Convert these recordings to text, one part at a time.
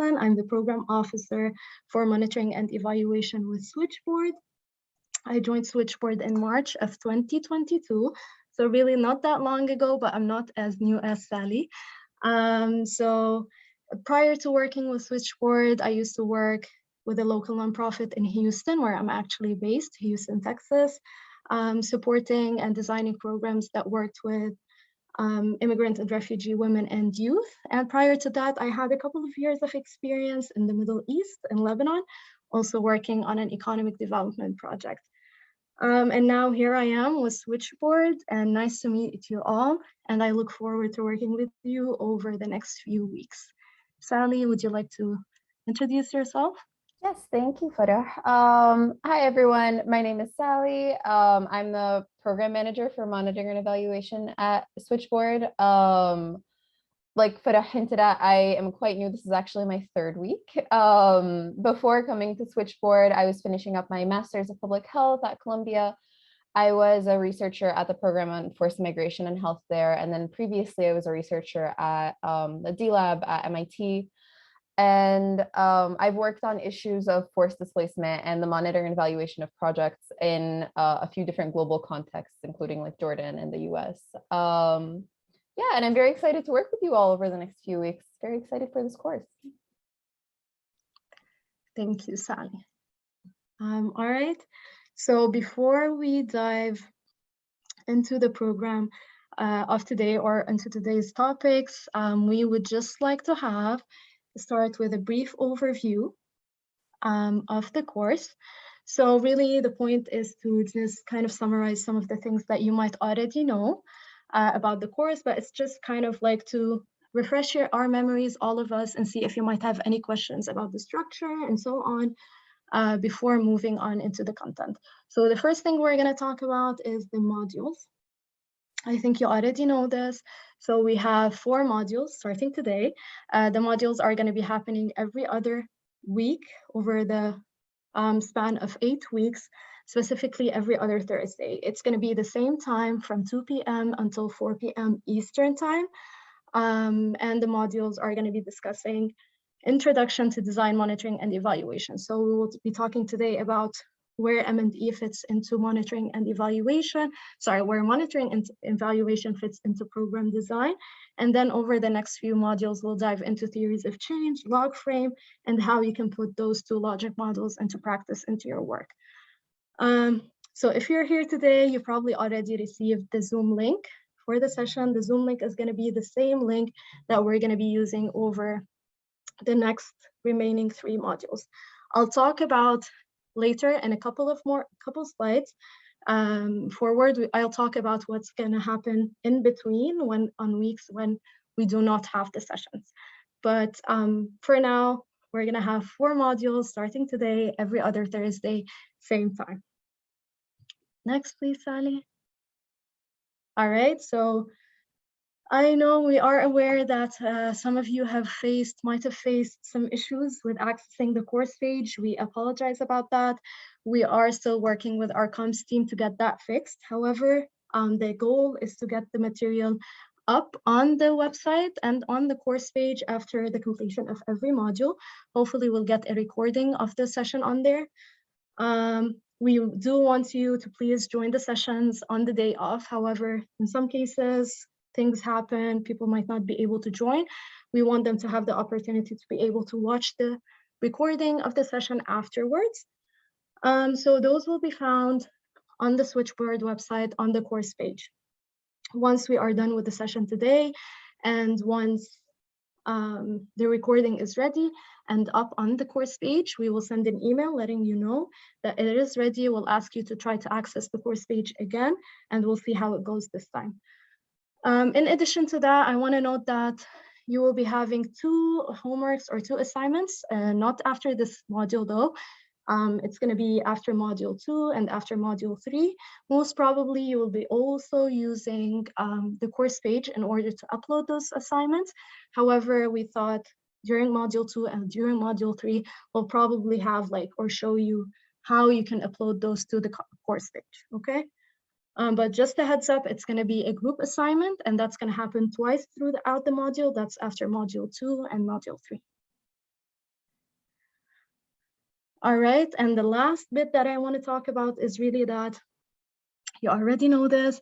Hassan. I'm the program officer for monitoring and evaluation with Switchboard. I joined Switchboard in March of 2022, so really not that long ago, but I'm not as new as Sally. So prior to working with Switchboard, I used to work with a local nonprofit in Houston, where I'm actually based, Houston, Texas, supporting and designing programs that worked with immigrant and refugee women and youth. And prior to that, I had a couple of years of experience in the Middle East, in Lebanon, also working on an economic development project. And now here I am with Switchboard, and nice to meet you all. And I look forward to working with you over the next few weeks. Sally, would you like to introduce yourself? Yes, thank you, Farah. Hi, everyone. My name is Sally. I'm the program manager for monitoring and evaluation at Switchboard. Like Farah hinted at, I am quite new. This is actually my third week. Before coming to Switchboard, I was finishing up my master's of public health at Columbia. I was a researcher at the program on forced migration and health there. And then previously, I was a researcher at the D Lab at MIT. And I've worked on issues of forced displacement and the monitoring and evaluation of projects in a few different global contexts, including like Jordan and the US. Yeah, and I'm very excited to work with you all over the next few weeks. Very excited for this course. Thank you, Sally. All right, so before we dive into the program of today or into today's topics, we would just like to start with a brief overview of the course. So really the point is to just kind of summarize some of the things that you might already know about the course, but it's just kind of like to refresh our memories, all of us, and see if you might have any questions about the structure and so on before moving on into the content. So the first thing we're going to talk about is the modules. I think you already know this. So we have 4 modules starting today. The modules are going to be happening every other week over the span of 8 weeks, specifically every other Thursday. It's going to be the same time from 2 p.m. until 4 p.m. Eastern time. And the modules are going to be discussing Introduction to Design, Monitoring, and Evaluation. So we will be talking today about where M&E fits into monitoring and evaluation, where monitoring and evaluation fits into program design. And then over the next few modules, we'll dive into theories of change, log frame, and how you can put those 2 logic models into practice into your work. So if you're here today, you probably already received the Zoom link for the session. The Zoom link is going to be the same link that we're going to be using over the next remaining 3 modules. I'll talk about later in a couple slides forward. I'll talk about what's going to happen in between on weeks when we do not have the sessions. But for now, we're going to have 4 modules starting today, every other Thursday, same time. Next, please, Sally. All right, so I know we are aware that some of you might have faced some issues with accessing the course page. We apologize about that. We are still working with our comms team to get that fixed. However, the goal is to get the material up on the website and on the course page after the completion of every module. Hopefully we'll get a recording of the session on there. We do want you to please join the sessions on the day off. However, in some cases, things happen, people might not be able to join. We want them to have the opportunity to be able to watch the recording of the session afterwards. So those will be found on the Switchboard website on the course page. Once we are done with the session today, and once the recording is ready and up on the course page, we will send an email letting you know that it is ready. We'll ask you to try to access the course page again, and we'll see how it goes this time. In addition to that, I want to note that you will be having 2 homeworks or 2 assignments, not after this module though. It's going to be after module 2 and after module 3. Most probably you will be also using the course page in order to upload those assignments. However, we thought during module 2 and during module 3, we'll probably have or show you how you can upload those to the course page, okay? But just a heads up, it's going to be a group assignment, and that's going to happen twice throughout the module. That's after module 2 and module 3. All right, and the last bit that I want to talk about is really that you already know this.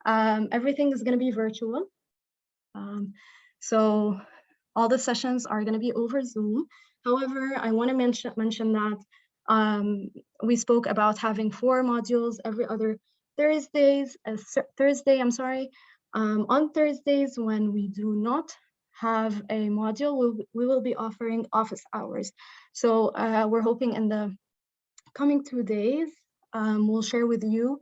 Everything is going to be virtual. So all the sessions are going to be over Zoom. However, I want to mention that we spoke about having 4 modules every other Thursday, I'm sorry. On Thursdays, when we do not have a module, we will be offering office hours. So we're hoping in the coming 2 days, we'll share with you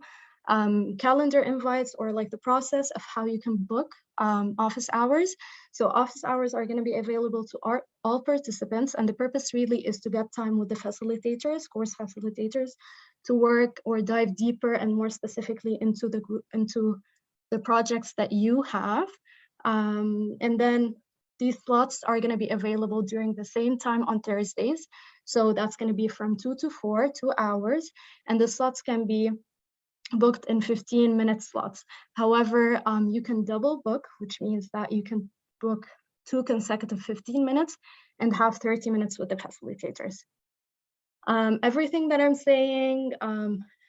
calendar invites or like the process of how you can book office hours. So office hours are going to be available to all participants, and the purpose really is to get time with the facilitators, course facilitators, to work or dive deeper and more specifically into the group, into the projects that you have. And then these slots are going to be available during the same time on Thursdays. So that's going to be from 2 to 4, 2 hours, and the slots can be booked in 15-minute slots. However, you can double book, which means that you can book 2 consecutive 15 minutes and have 30 minutes with the facilitators. Everything that I'm saying,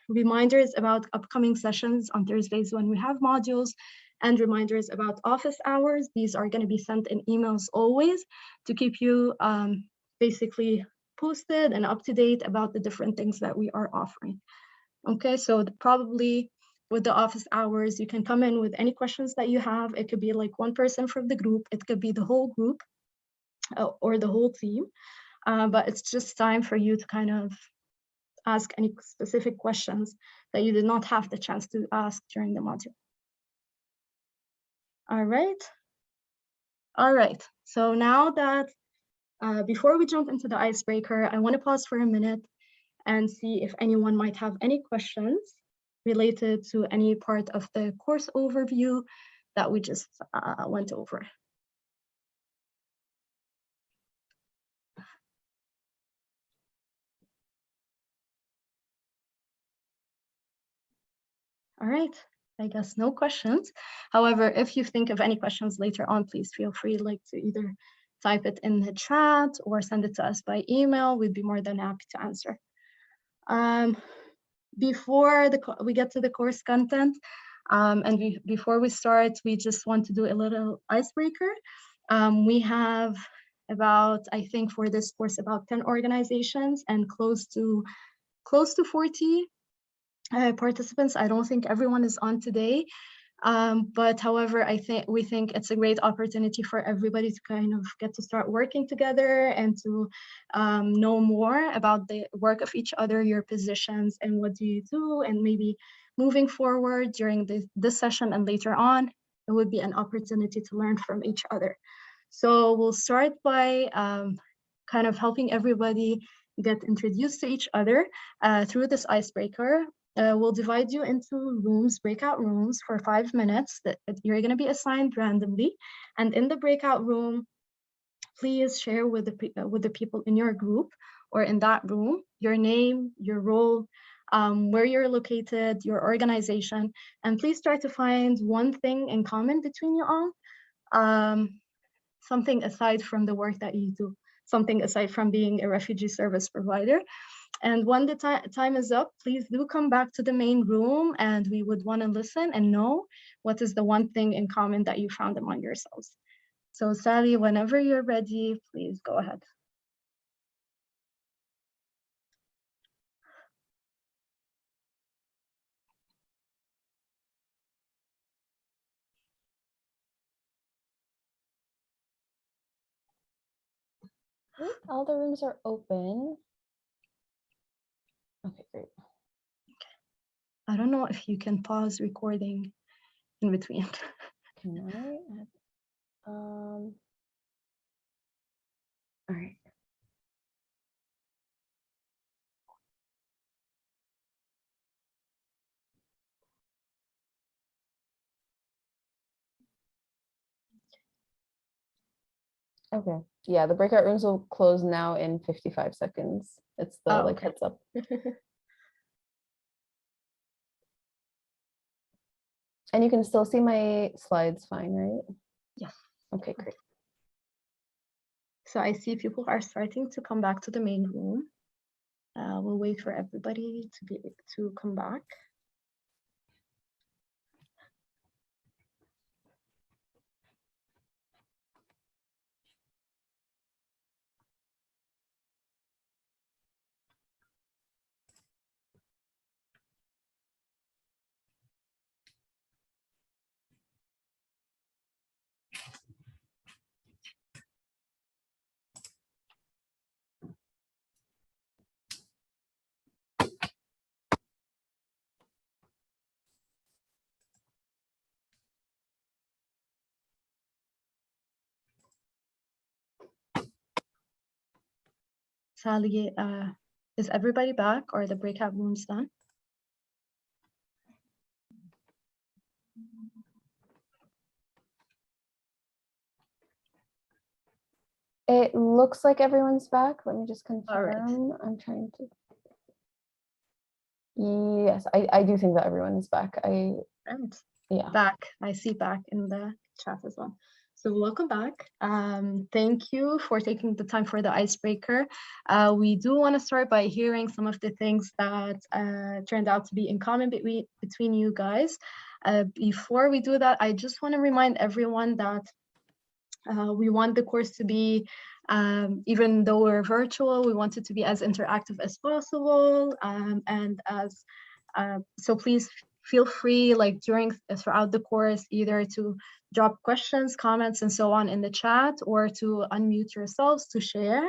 reminders about upcoming sessions on Thursdays when we have modules, and reminders about office hours. These are going to be sent in emails always to keep you basically posted and up to date about the different things that we are offering. Okay, so probably with the office hours, you can come in with any questions that you have. It could be like one person from the group, it could be the whole group or the whole team, but it's just time for you to kind of ask any specific questions that you did not have the chance to ask during the module. All right. So now that, before we jump into the icebreaker, I want to pause for a minute and see if anyone might have any questions related to any part of the course overview that we just went over. All right, I guess no questions. However, if you think of any questions later on, please feel free to either type it in the chat or send it to us by email. We'd be more than happy to answer. Before we get to the course content, and before we start, we just want to do a little icebreaker. We have about, I think for this course, about 10 organizations and close to 40 participants. I don't think everyone is on today, but however, we think it's a great opportunity for everybody to kind of get to start working together and to know more about the work of each other, your positions, and what do you do, and maybe moving forward during this session and later on, it would be an opportunity to learn from each other. So we'll start by kind of helping everybody get introduced to each other through this icebreaker. We'll divide you into rooms, breakout rooms for 5 minutes that you're going to be assigned randomly. And in the breakout room, please share with the people in your group or in that room, your name, your role, where you're located, your organization, and please try to find one thing in common between you all, something aside from the work that you do, something aside from being a refugee service provider. And when the time is up, please do come back to the main room, and we would want to listen and know what is the one thing in common that you found among yourselves. So Sally, whenever you're ready, please go ahead. All the rooms are open. Okay, great. I don't know if you can pause recording in between. Can I? All right. Okay. Yeah, the breakout rooms will close now in 55 seconds. It's the okay. heads up. And you can still see my slides fine, right? Yes. Okay, great. So I see people are starting to come back to the main room. We'll wait for everybody to come back. Sally, is everybody back or the breakout rooms done? It looks like everyone's back. Let me just All confirm. right. I'm trying to. Yes, I do think that everyone is back. Right. Yeah. Back. I see back in the chat as well. So welcome back. Thank you for taking the time for the icebreaker. We do want to start by hearing some of the things that turned out to be in common between you guys. Before we do that, I just want to remind everyone that we want the course to be, even though we're virtual, we want it to be as interactive as possible, and as so please feel free, like throughout the course, either to drop questions, comments, and so on in the chat, or to unmute yourselves to share.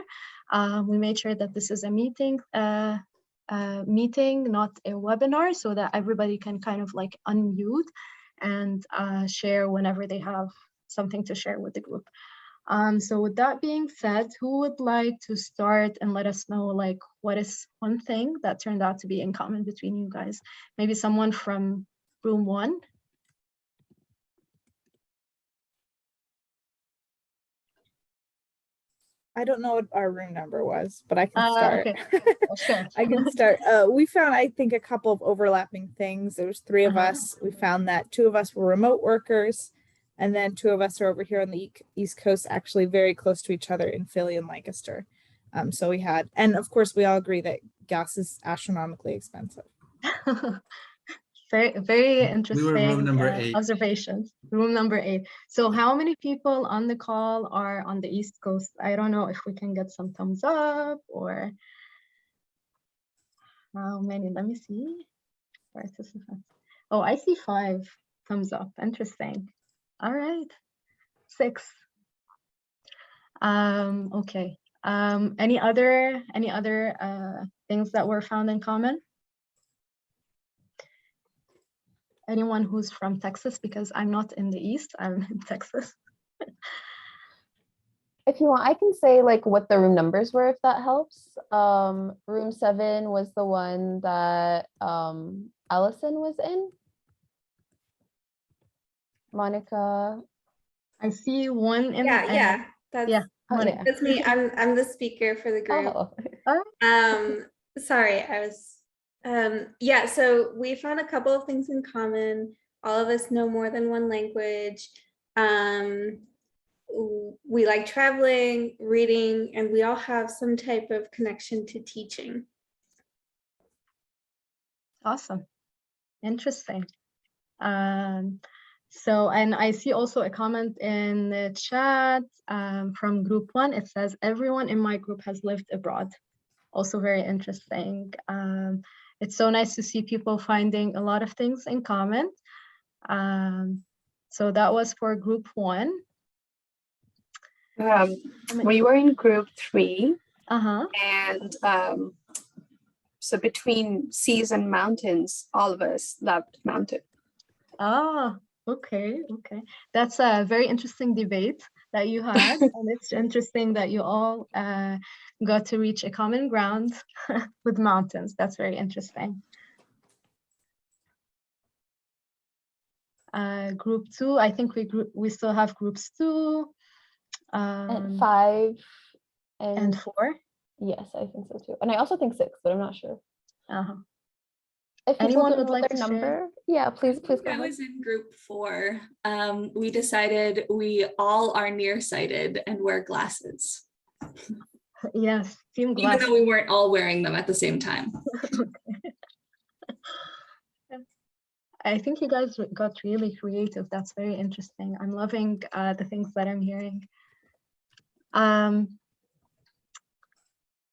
We made sure that this is a meeting, not a webinar, so that everybody can kind of like unmute and share whenever they have something to share with the group. So with that being said, who would like to start and let us know, like, what is one thing that turned out to be in common between you guys? Maybe someone from room 1. I don't know what our room number was, but I can start. Okay. Sure. I can start. We found, I think, a couple of overlapping things. There was 3 of us. We found that 2 of us were remote workers, and then 2 of us are over here on the East Coast, actually very close to each other in Philly and Lancaster. So we had, and of course, we all agree that gas is astronomically expensive. Very, very interesting. We were room number 8. Observations. Room number 8. So how many people on the call are on the East Coast? I don't know if we can get some thumbs up or how many. Let me see. Participants. Oh, I see 5 thumbs up. Interesting. All right. 6. Okay. Any other things that were found in common? Anyone who's from Texas, because I'm not in the East, I'm in Texas. If you want, I can say like what the room numbers were, if that helps. Room 7 was the one that Allison was in. Monica. I see 1 in That's me. I'm the speaker for the group. Oh. Sorry, I was yeah, so we found a couple of things in common. All of us know more than one language. We like traveling, reading, and we all have some type of connection to teaching. Awesome. Interesting. So, and I see also a comment in the chat from group 1. It says, everyone in my group has lived abroad. Also very interesting. It's so nice to see people finding a lot of things in common. So that was for group 1. We were in group 3. And so between seas and mountains, all of us loved mountain. Oh, okay. That's a very interesting debate that you had. And it's interesting that you all got to reach a common ground with mountains. That's very interesting. Group 2, I think we still have groups 2. And 5 and 4. Yes, I think so too. And I also think 6, but I'm not sure. If anyone would like to number share? Yeah, please go ahead. I was in group 4. We decided we all are nearsighted and wear glasses. Yes, team even glass. though we weren't all wearing them at the same time. I think you guys got really creative. That's very interesting. I'm loving the things that I'm hearing.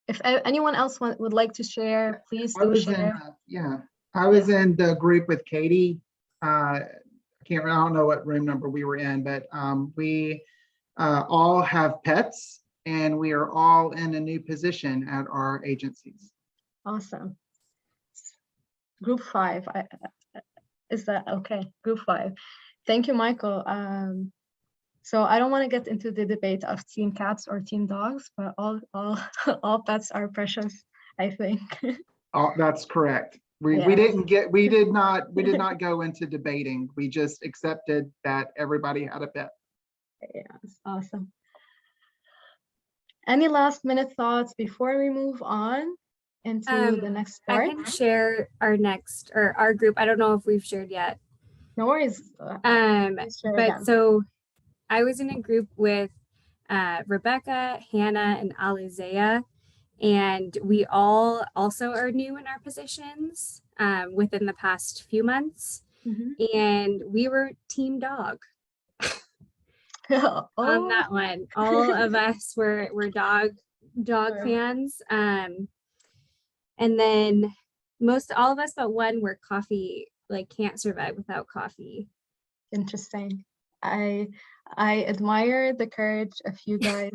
If anyone else would like to share, please I do was in, share. I was in the group with Katie. I don't know what room number we were in, but we all have pets and we are all in a new position at our agencies. Awesome. Group 5. Is that okay? Group 5. Thank you, Michael. So I don't want to get into the debate of team cats or team dogs, but all pets are precious, I think. Oh, that's correct. We did not go into debating. We just accepted that everybody had a pet. Yes, awesome. Any last minute thoughts before we move on into the next I part? can share our group. I don't know if we've shared yet. No worries. Please share again. So I was in a group with Rebecca, Hannah, and Alizea, and we all also are new in our positions within the past few months, and we were team dog. On that one, all of us were dog fans, and then all of us but one were coffee, like can't survive without coffee. Interesting. I admire the courage of you guys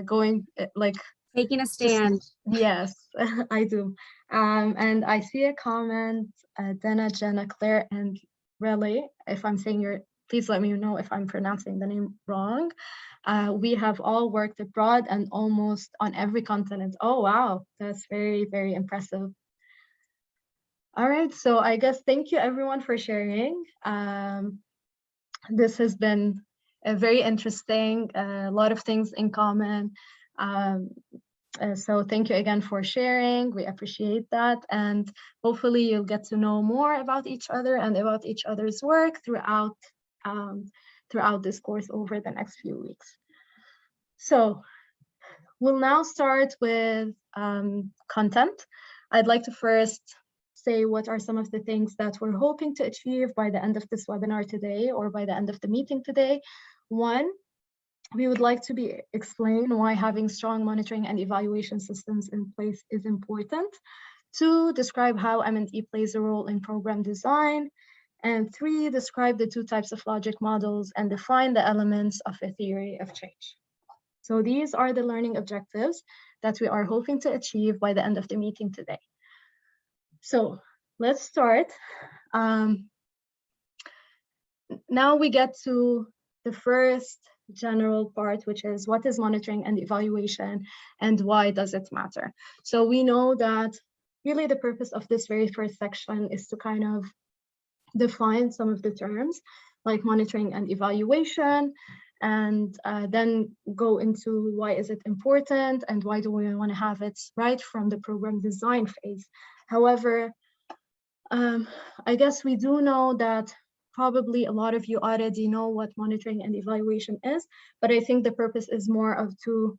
going like taking a stand. Yes, I do. And I see a comment, Dana, Jenna, Claire, and Relay. If I'm saying please let me know if I'm pronouncing the name wrong. We have all worked abroad and almost on every continent. Oh, wow. That's very, very impressive. All right. So I guess thank you everyone for sharing. This has been very interesting, a lot of things in common. So thank you again for sharing. We appreciate that. And hopefully you'll get to know more about each other and about each other's work throughout this course over the next few weeks. So we'll now start with content. I'd like to first say what are some of the things that we're hoping to achieve by the end of this webinar today or by the end of the meeting today. One, we would like to explain why having strong monitoring and evaluation systems in place is important. 2, describe how M&E plays a role in program design. And 3, describe the 2 types of logic models and define the elements of a theory of change. So these are the learning objectives that we are hoping to achieve by the end of the meeting today. So let's start. Now we get to the first general part, which is what is monitoring and evaluation and why does it matter? So we know that really the purpose of this very first section is to kind of define some of the terms like monitoring and evaluation, and then go into why is it important and why do we want to have it right from the program design phase. However, I guess we do know that probably a lot of you already know what monitoring and evaluation is, but I think the purpose is more of to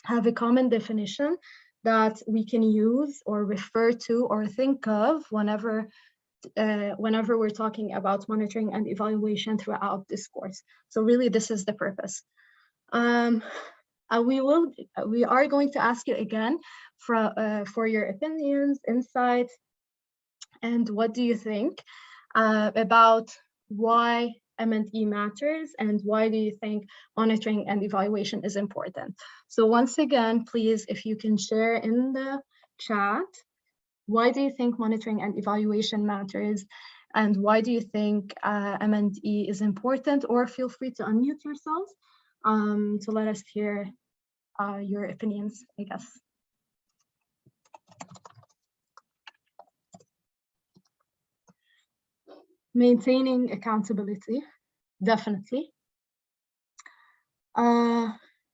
have a common definition that we can use or refer to or think of whenever we're talking about monitoring and evaluation throughout this course. So really, this is the purpose. We are going to ask you again for your opinions, insights, and what do you think about why M&E matters and why do you think monitoring and evaluation is important. So once again, please, if you can share in the chat, why do you think monitoring and evaluation matters and why do you think M&E is important, or feel free to unmute yourselves to let us hear your opinions, I guess. Maintaining accountability, definitely.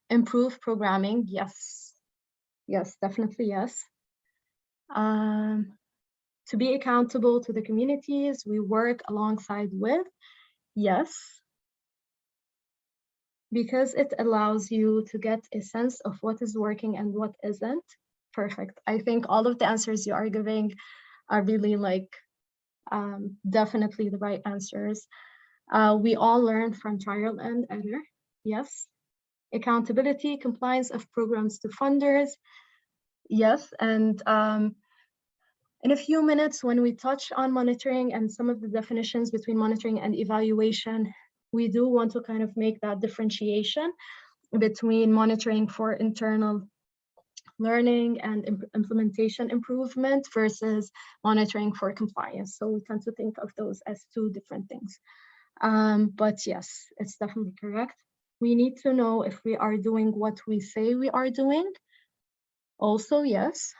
Improve programming, yes. Yes, definitely yes. To be accountable to the communities we work alongside with, yes. because it allows you to get a sense of what is working and what isn't. Perfect. I think all of the answers you are giving are really like definitely the right answers. We all learn from trial and error. Yes. Accountability, compliance of programs to funders. Yes. And in a few minutes, when we touch on monitoring and some of the definitions between monitoring and evaluation, we do want to kind of make that differentiation between monitoring for internal learning and implementation improvement versus monitoring for compliance. So we tend to think of those as two different things. But yes, it's definitely correct. We need to know if we are doing what we say we are doing. Also, yes,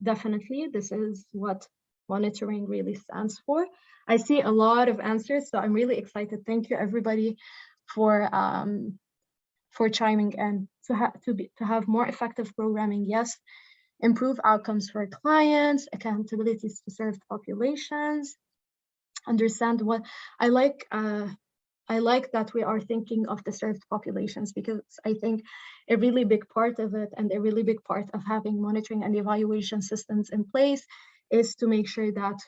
definitely, this is what monitoring really stands for. I see a lot of answers, so I'm really excited. Thank you, everybody, for chiming in. To have more effective programming, yes. Improve outcomes for clients, accountabilities to served populations. Understand what I like. I like that we are thinking of the served populations, because I think a really big part of it and a really big part of having monitoring and evaluation systems in place is to make sure that,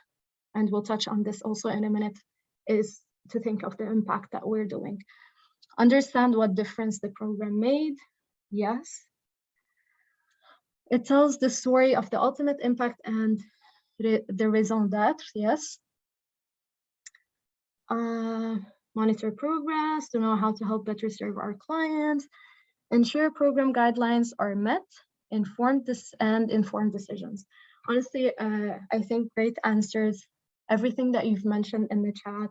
and we'll touch on this also in a minute, is to think of the impact that we're doing. Understand what difference the program made. Yes. It tells the story of the ultimate impact and the raison d'etre. Yes. Monitor progress to know how to help better serve our clients, ensure program guidelines are met, informed decisions. Honestly, I think great answers. Everything that you've mentioned in the chat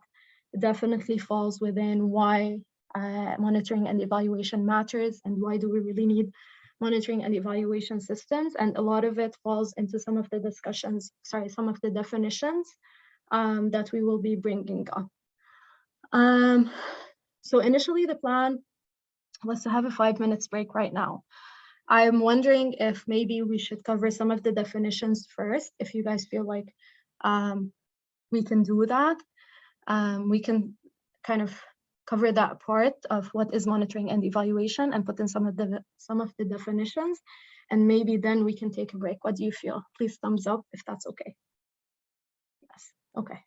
definitely falls within why monitoring and evaluation matters and why do we really need monitoring and evaluation systems. And a lot of it falls into some of the discussions, some of the definitions that we will be bringing up. So initially the plan was to have a 5 minutes break right now. I'm wondering if maybe we should cover some of the definitions first, if you guys feel like we can do that. We can kind of cover that part of what is monitoring and evaluation and put in some of the definitions, and maybe then we can take a break. What do you feel? Please thumbs up if that's okay. Yes, okay.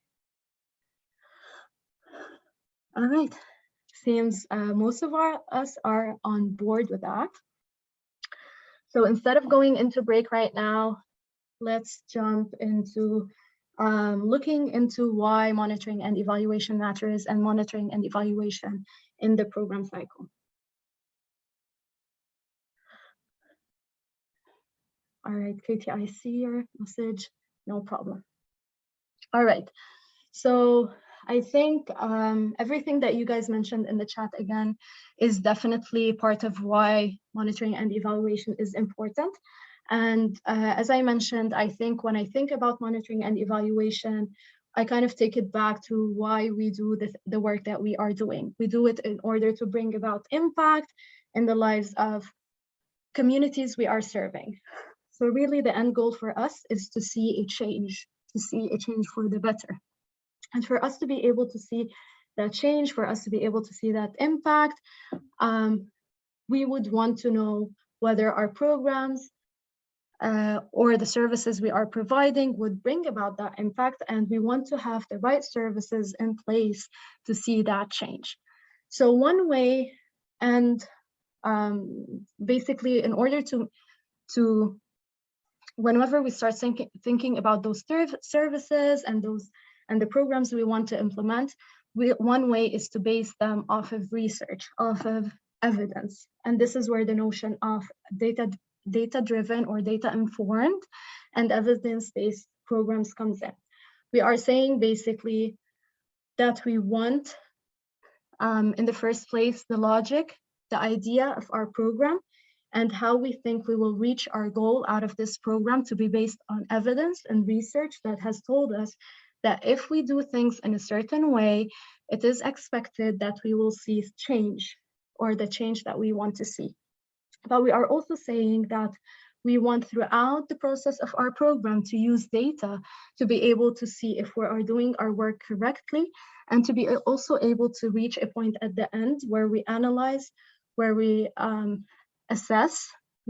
All right, seems most of us are on board with that. So instead of going into break right now, let's jump into looking into why monitoring and evaluation matters and monitoring and evaluation in the program cycle. All right, Katie, I see your message, no problem. All right, so I think everything that you guys mentioned in the chat again is definitely part of why monitoring and evaluation is important. And as I mentioned, I think when I think about monitoring and evaluation, I kind of take it back to why we do the work that we are doing. We do it in order to bring about impact in the lives of communities we are serving. So really the end goal for us is to see a change for the better. And for us to be able to see that change, for us to be able to see that impact, we would want to know whether our programs or the services we are providing would bring about that impact, and we want to have the right services in place to see that change. So one way, and basically in order to whenever we start thinking about those services and the programs we want to implement, one way is to base them off of research, off of evidence. And this is where the notion of data-driven or data-informed and evidence-based programs comes in. We are saying basically that we want, in the first place, the logic, the idea of our program, and how we think we will reach our goal out of this program to be based on evidence and research that has told us that if we do things in a certain way, it is expected that we will see change, or the change that we want to see. But we are also saying that we want throughout the process of our program to use data to be able to see if we are doing our work correctly, and to be also able to reach a point at the end where we analyze, where we assess,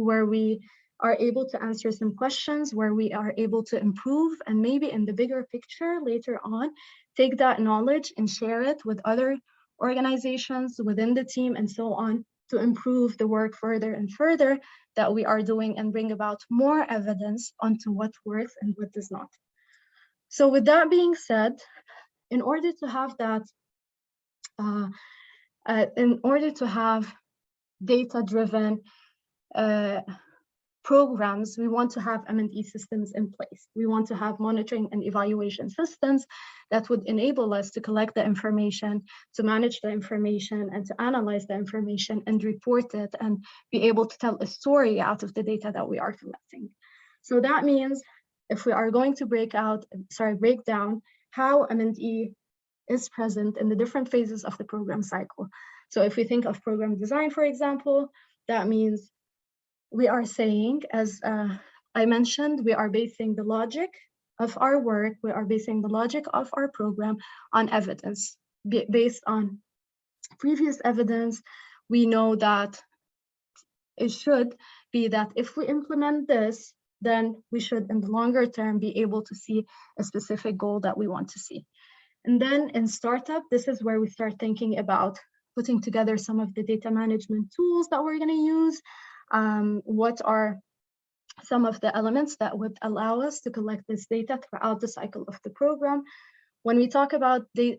where we are able to answer some questions, where we are able to improve, and maybe in the bigger picture later on, take that knowledge and share it with other organizations within the team and so on, to improve the work further and further that we are doing and bring about more evidence onto what works and what does not. So with that being said, in order to have that, in order to have data-driven programs, we want to have M&E systems in place. We want to have monitoring and evaluation systems that would enable us to collect the information, to manage the information, and to analyze the information and report it and be able to tell a story out of the data that we are collecting. So that means if we are going to break down how M&E is present in the different phases of the program cycle. So if we think of program design, for example, that means we are saying, as I mentioned, we are basing the logic of our work, we are basing the logic of our program on evidence. Based on previous evidence, we know that it should be that if we implement this, then we should in the longer term be able to see a specific goal that we want to see. And then in startup, this is where we start thinking about putting together some of the data management tools that we're going to use. What are some of the elements that would allow us to collect this data throughout the cycle of the program? When we talk about the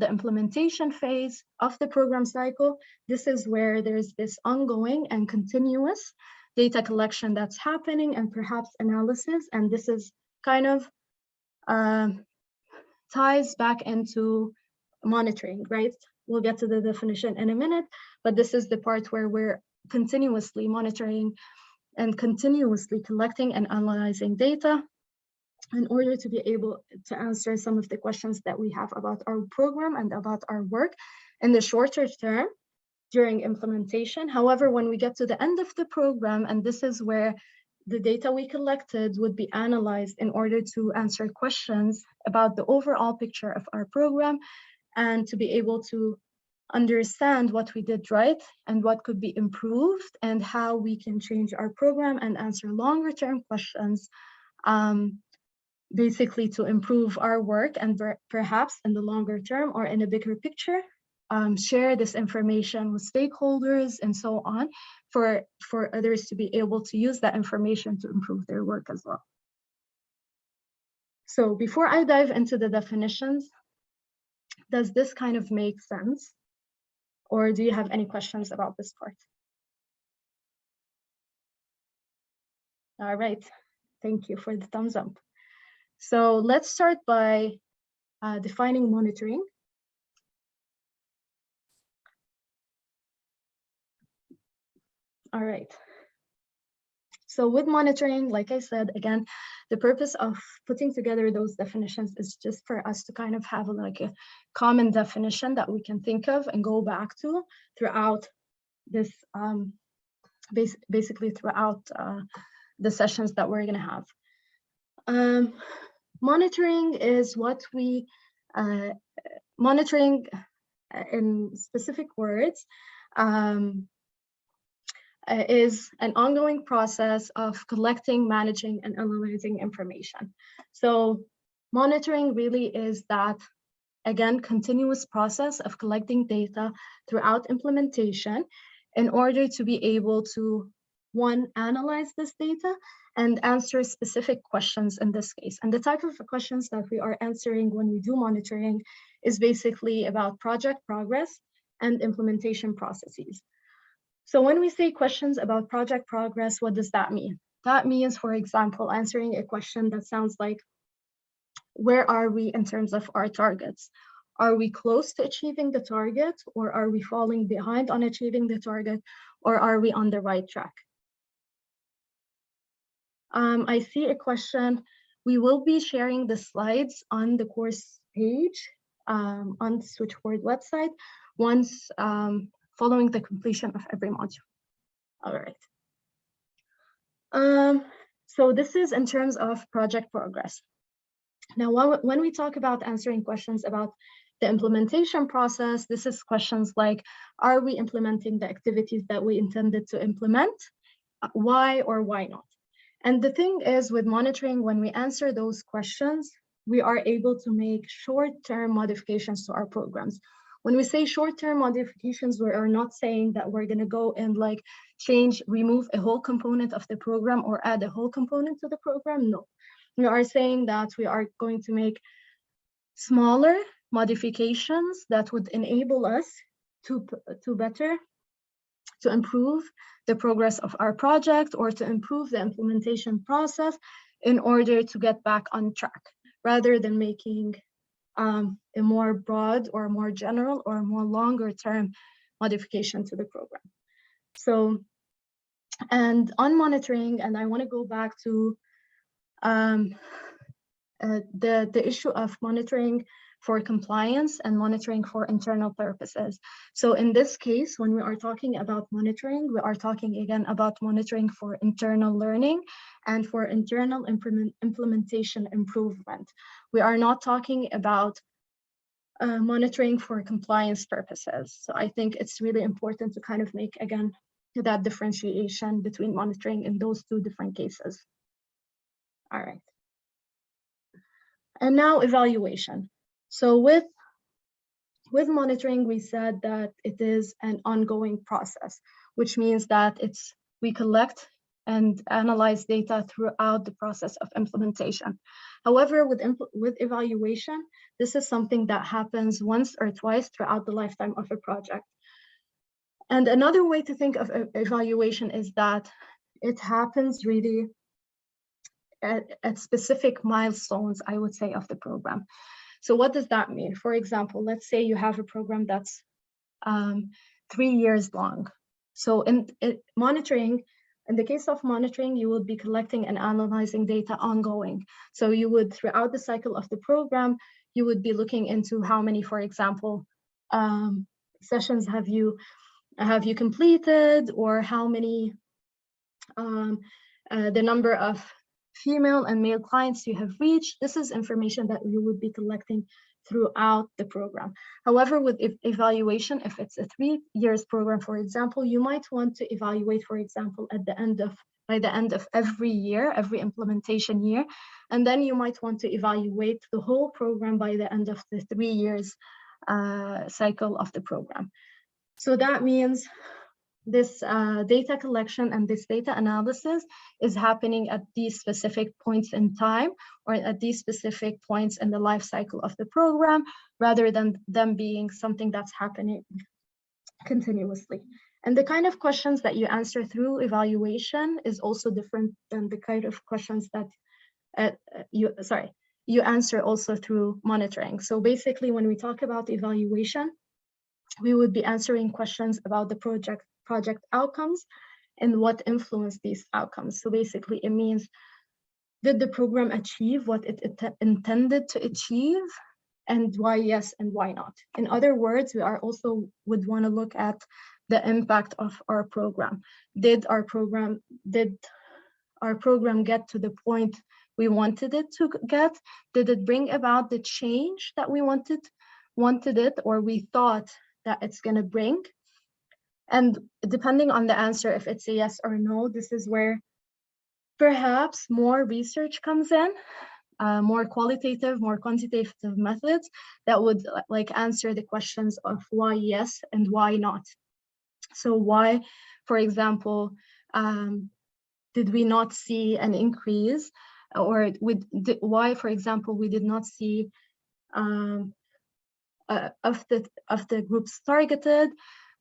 implementation phase of the program cycle, this is where there's this ongoing and continuous data collection that's happening and perhaps analysis. And this is kind of ties back into monitoring, right? We'll get to the definition in a minute, but this is the part where we're continuously monitoring and continuously collecting and analyzing data in order to be able to answer some of the questions that we have about our program and about our work in the shorter term during implementation. However, when we get to the end of the program, and this is where the data we collected would be analyzed in order to answer questions about the overall picture of our program and to be able to understand what we did right and what could be improved and how we can change our program and answer longer term questions, basically to improve our work and perhaps in the longer term or in a bigger picture, share this information with stakeholders and so on for others to be able to use that information to improve their work as well. So before I dive into the definitions, does this kind of make sense? Or do you have any questions about this part? All right, thank you for the thumbs up. So let's start by defining monitoring. All right. So with monitoring, like I said, again, the purpose of putting together those definitions is just for us to kind of have like a common definition that we can think of and go back to throughout this, basically throughout the sessions that we're gonna have. Monitoring is what we, monitoring in specific words, is an ongoing process of collecting, managing, and analyzing information. So monitoring really is that, again, continuous process of collecting data throughout implementation in order to be able to, one, analyze this data and answer specific questions in this case. And the type of questions that we are answering when we do monitoring is basically about project progress and implementation processes. So when we say questions about project progress, what does that mean? That means, for example, answering a question that sounds like, where are we in terms of our targets? Are we close to achieving the target, or are we falling behind on achieving the target, or are we on the right track? I see a question. We will be sharing the slides on the course page on the Switchboard website once following the completion of every module. All right. So this is in terms of project progress. Now, when we talk about answering questions about the implementation process, this is questions like, are we implementing the activities that we intended to implement? Why or why not? And the thing is, with monitoring, when we answer those questions, we are able to make short-term modifications to our programs. When we say short-term modifications, we are not saying that we're going to go and like remove a whole component of the program or add a whole component to the program. No, we are saying that we are going to make smaller modifications that would enable us to improve the progress of our project or to improve the implementation process in order to get back on track, rather than making a more broad or more general or more longer term modification to the program. So, and on monitoring, and I want to go back to the issue of monitoring for compliance and monitoring for internal purposes. So in this case, when we are talking about monitoring, we are talking again about monitoring for internal learning and for internal implementation improvement. We are not talking about monitoring for compliance purposes. So I think it's really important to kind of make, again, that differentiation between monitoring in those two different cases. All right. And now evaluation. So with monitoring, we said that it is an ongoing process, which means that we collect and analyze data throughout the process of implementation. However, with evaluation, this is something that happens once or twice throughout the lifetime of a project. And another way to think of evaluation is that it happens really at specific milestones, I would say, of the program. So what does that mean? For example, let's say you have a program that's 3 years long. So in the case of monitoring, you will be collecting and analyzing data ongoing. So you would, throughout the cycle of the program, you would be looking into how many, for example, sessions have you completed, or how many, the number of female and male clients you have reached. This is information that you would be collecting throughout the program. However, with evaluation, if it's a 3 years program, for example, you might want to evaluate, for example, by the end of every year, every implementation year, and then you might want to evaluate the whole program by the end of the 3 years cycle of the program. So that means this data collection and this data analysis is happening at these specific points in time, or at these specific points in the life cycle of the program, rather than them being something that's happening continuously. And the kind of questions that you answer through evaluation is also different than the kind of questions that you answer also through monitoring. So basically, when we talk about evaluation, we would be answering questions about the project outcomes and what influenced these outcomes. So basically, it means, did the program achieve what it intended to achieve, and why yes and why not? In other words, we would want to look at the impact of our program. Did our program get to the point we wanted it to get? Did it bring about the change that we wanted it, or we thought that it's going to bring? And depending on the answer, if it's a yes or no, this is where perhaps more research comes in, more qualitative, more quantitative methods that would like answer the questions of why yes and why not. So why, for example, did we not see an increase, or why, for example, we did not see of the groups targeted?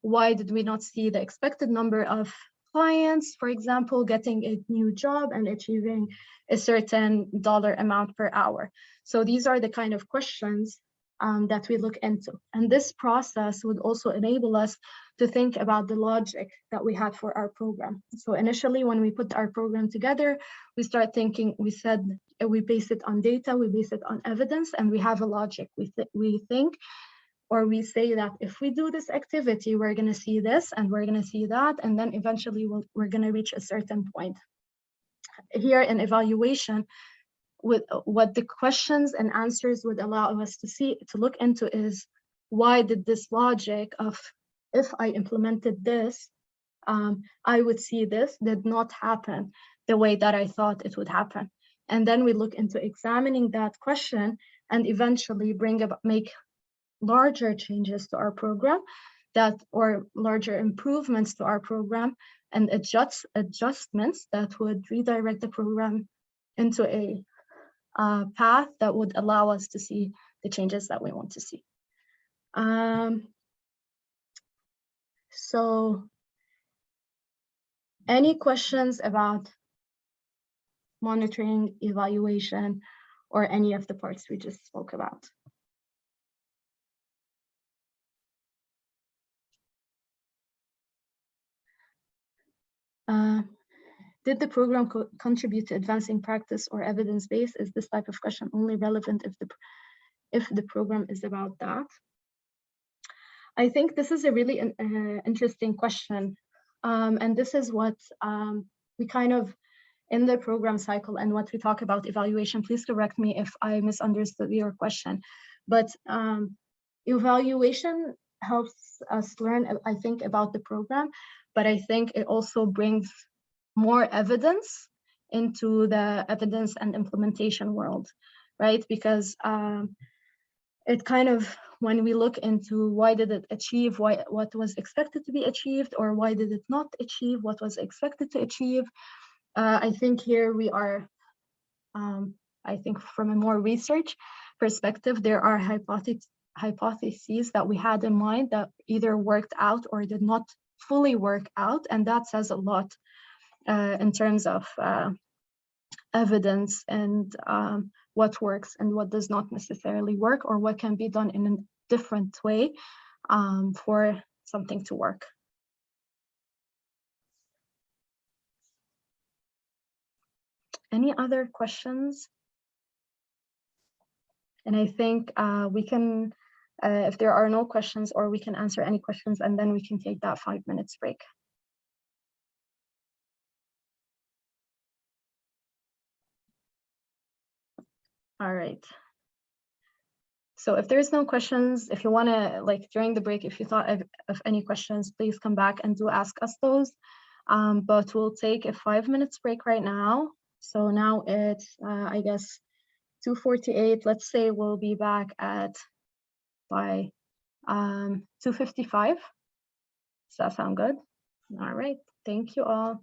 Why did we not see the expected number of clients, for example, getting a new job and achieving a certain dollar amount per hour? So these are the kind of questions that we look into. And this process would also enable us to think about the logic that we had for our program. So initially, when we put our program together, we start thinking, we said, we base it on data, we base it on evidence, and we have a logic. We think, or we say that if we do this activity, we're going to see this and we're going to see that, and then eventually we're going to reach a certain point. here in evaluation, with what the questions and answers would allow us to look into is, why did this logic of, if I implemented this, I would see this, did not happen the way that I thought it would happen. And then we look into examining that question and eventually make larger changes to our program, or larger improvements to our program, and adjustments that would redirect the program into a path that would allow us to see the changes that we want to see. So any questions about monitoring, evaluation, or any of the parts we just spoke about? Did the program contribute to advancing practice or evidence base? Is this type of question only relevant if the program is about that? I think this is a really interesting question. And this is what we kind of, in the program cycle and what we talk about evaluation, please correct me if I misunderstood your question. But evaluation helps us learn, I think, about the program, but I think it also brings more evidence into the evidence and implementation world, right? Because it kind of, when we look into why did it achieve what was expected to be achieved, or why did it not achieve what was expected to achieve, I think here we are, I think from a more research perspective, there are hypotheses that we had in mind that either worked out or did not fully work out, and that says a lot in terms of evidence and what works and what does not necessarily work, or what can be done in a different way for something to work. Any other questions? And I think we can, if there are no questions, or we can answer any questions, and then we can take that 5 minutes break. All right. So if there's no questions, if you want to, like during the break, if you thought of any questions, please come back and do ask us those. But we'll take a 5 minutes break right now. So now it's, I guess, 2:48. Let's say we'll be back at by 2:55. Does that sound good? All right. Thank you all.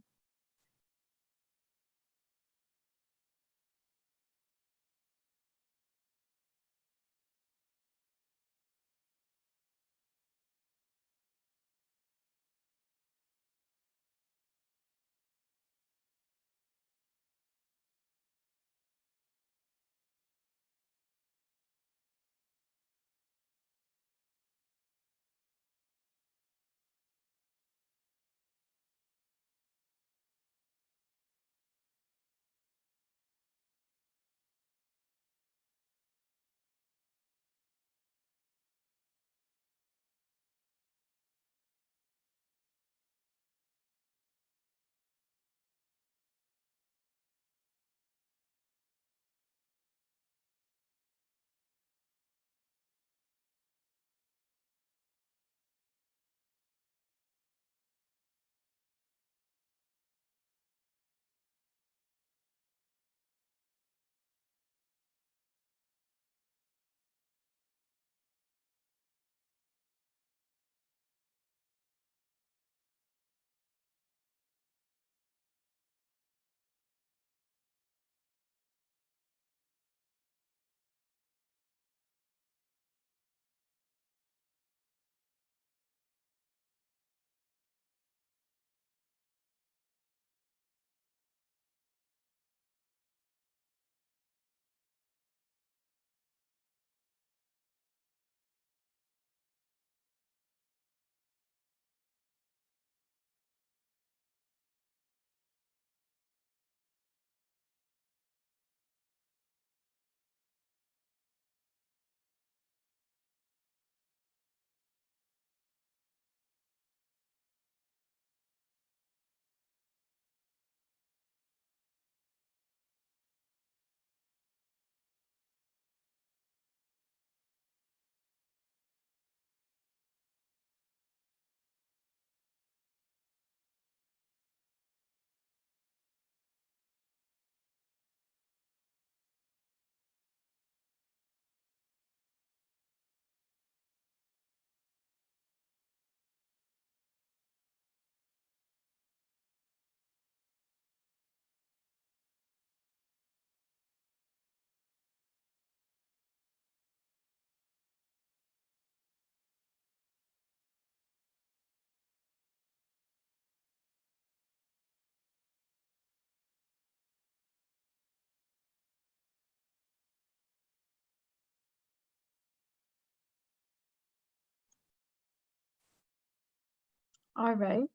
All right.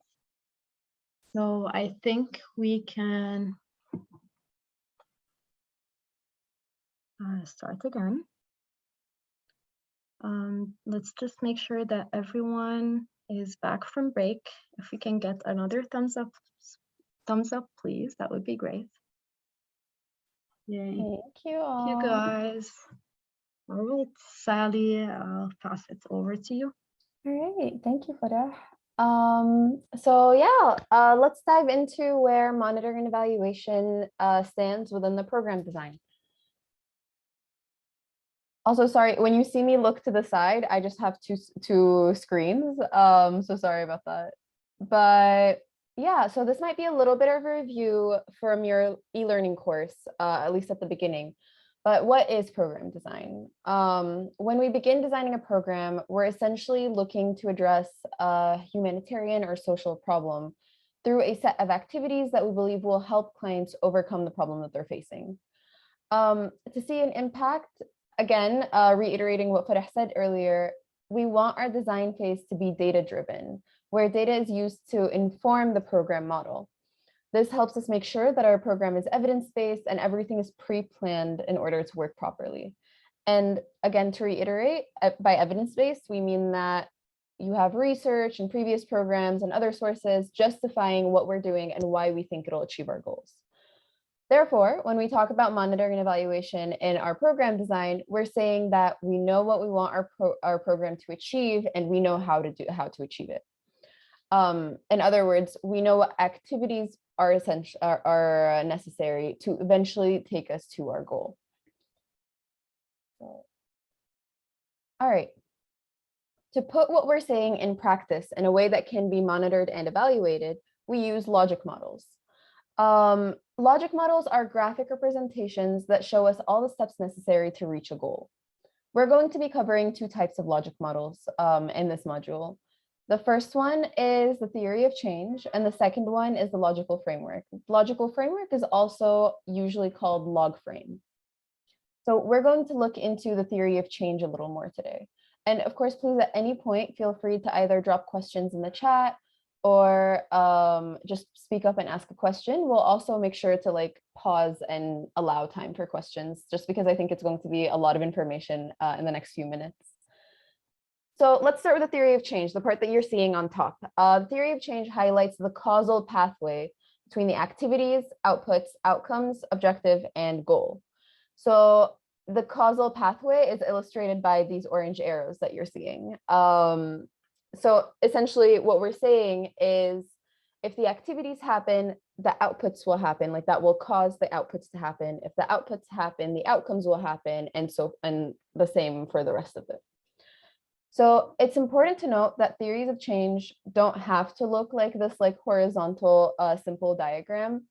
So I think we can start again. Let's just make sure that everyone is back from break. If we can get another thumbs up, please, that would be great. Yay. Thank you Thank you, all. guys. All right, Sally, I'll pass it over to you. All right, thank you, Farah. So yeah, let's dive into where monitoring and evaluation stands within the program design. Also, sorry, when you see me look to the side, I just have two screens. So sorry about that. But yeah, so this might be a little bit of a review from your e-learning course, at least at the beginning. But what is program design? When we begin designing a program, we're essentially looking to address a humanitarian or social problem through a set of activities that we believe will help clients overcome the problem that they're facing. To see an impact, again, reiterating what Farah said earlier, we want our design phase to be data-driven, where data is used to inform the program model. This helps us make sure that our program is evidence-based and everything is pre-planned in order to work properly. And again, to reiterate, by evidence-based, we mean that you have research and previous programs and other sources justifying what we're doing and why we think it'll achieve our goals. Therefore, when we talk about monitoring and evaluation in our program design, we're saying that we know what we want our program to achieve and we know how to achieve it. In other words, we know what activities are necessary to eventually take us to our goal. All right. To put what we're saying in practice in a way that can be monitored and evaluated, we use logic models. Logic models are graphic representations that show us all the steps necessary to reach a goal. We're going to be covering two types of logic models in this module. The first one is the theory of change, and the second one is the logical framework. Logical framework is also usually called log frame. So we're going to look into the theory of change a little more today. And of course, please at any point, feel free to either drop questions in the chat or just speak up and ask a question. We'll also make sure to pause and allow time for questions, just because I think it's going to be a lot of information in the next few minutes. So let's start with the theory of change, the part that you're seeing on top. The theory of change highlights the causal pathway between the activities, outputs, outcomes, objective, and goal. So the causal pathway is illustrated by these orange arrows that you're seeing. So essentially what we're saying is if the activities happen, the outputs will happen, that will cause the outputs to happen. If the outputs happen, the outcomes will happen, and the same for the rest of it. So it's important to note that theories of change don't have to look like this horizontal simple diagram.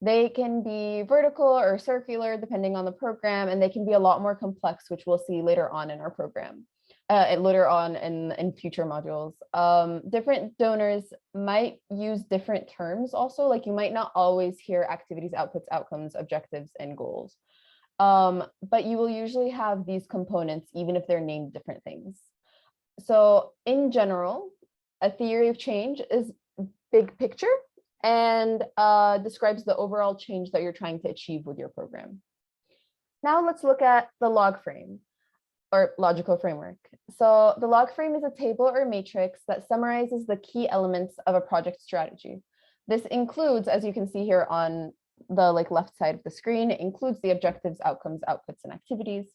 They can be vertical or circular depending on the program, and they can be a lot more complex, which we'll see later on in our program. Later on in future modules. Different donors might use different terms also, you might not always hear activities, outputs, outcomes, objectives, and goals. But you will usually have these components even if they're named different things. So in general, a theory of change is big picture and describes the overall change that you're trying to achieve with your program. Now let's look at the log frame, or logical framework. So the log frame is a table or matrix that summarizes the key elements of a project strategy. This includes, as you can see here on the left side of the screen, it includes the objectives, outcomes, outputs, and activities.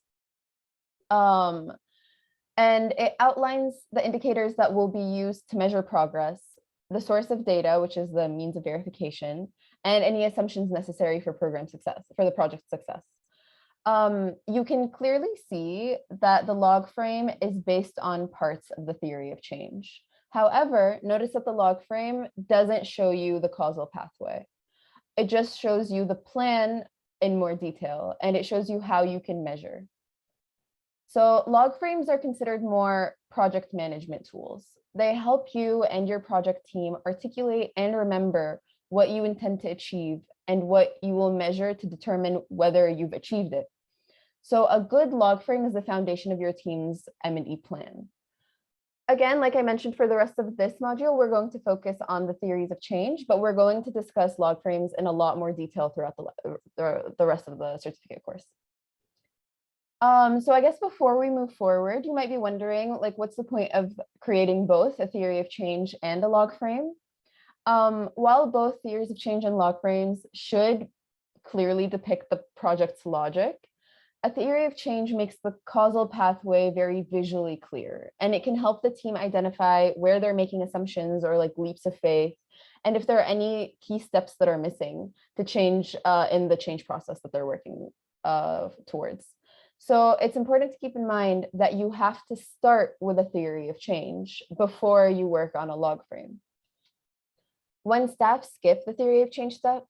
And it outlines the indicators that will be used to measure progress, the source of data, which is the means of verification, and any assumptions necessary for program success, for the project success. You can clearly see that the log frame is based on parts of the theory of change. However, notice that the log frame doesn't show you the causal pathway. It just shows you the plan in more detail, and it shows you how you can measure. So log frames are considered more project management tools. They help you and your project team articulate and remember what you intend to achieve and what you will measure to determine whether you've achieved it. So a good log frame is the foundation of your team's M&E plan. again, like I mentioned, for the rest of this module, we're going to focus on the theories of change, but we're going to discuss log frames in a lot more detail throughout the rest of the certificate course. So I guess before we move forward, you might be wondering, like, what's the point of creating both a theory of change and a log frame? While both theories of change and log frames should clearly depict the project's logic, a theory of change makes the causal pathway very visually clear, and it can help the team identify where they're making assumptions or like leaps of faith, and if there are any key steps that are missing to change in the change process that they're working towards. So it's important to keep in mind that you have to start with a theory of change before you work on a log frame. When staff skip the theory of change step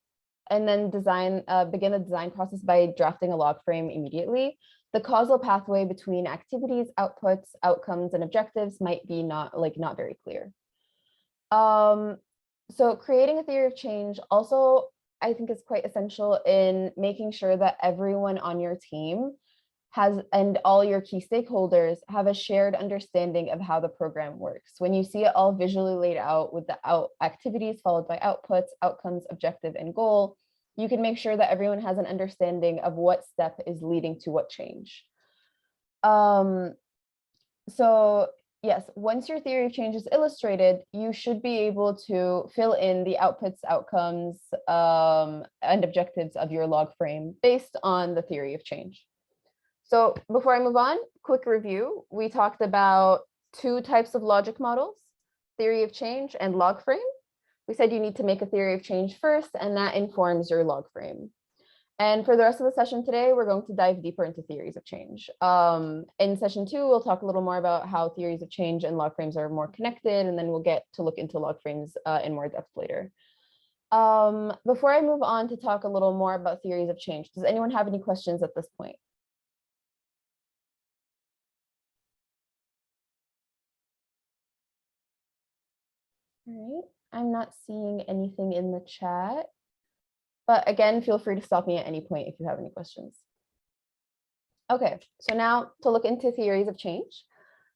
and then begin the design process by drafting a log frame immediately, the causal pathway between activities, outputs, outcomes, and objectives might be not very clear. So creating a theory of change also, I think, is quite essential in making sure that everyone on your team and all your key stakeholders have a shared understanding of how the program works. When you see it all visually laid out with the activities followed by outputs, outcomes, objective, and goal, you can make sure that everyone has an understanding of what step is leading to what change. So yes, once your theory of change is illustrated, you should be able to fill in the outputs, outcomes, and objectives of your log frame based on the theory of change. So before I move on, quick review. We talked about two types of logic models, theory of change and log frame. We said you need to make a theory of change first, and that informs your log frame. And for the rest of the session today, we're going to dive deeper into theories of change. In session 2, we'll talk a little more about how theories of change and log frames are more connected, and then we'll get to look into log frames in more depth later. Before I move on to talk a little more about theories of change, does anyone have any questions at this point? All right, I'm not seeing anything in the chat, but again, feel free to stop me at any point if you have any questions. Okay, so now to look into theories of change,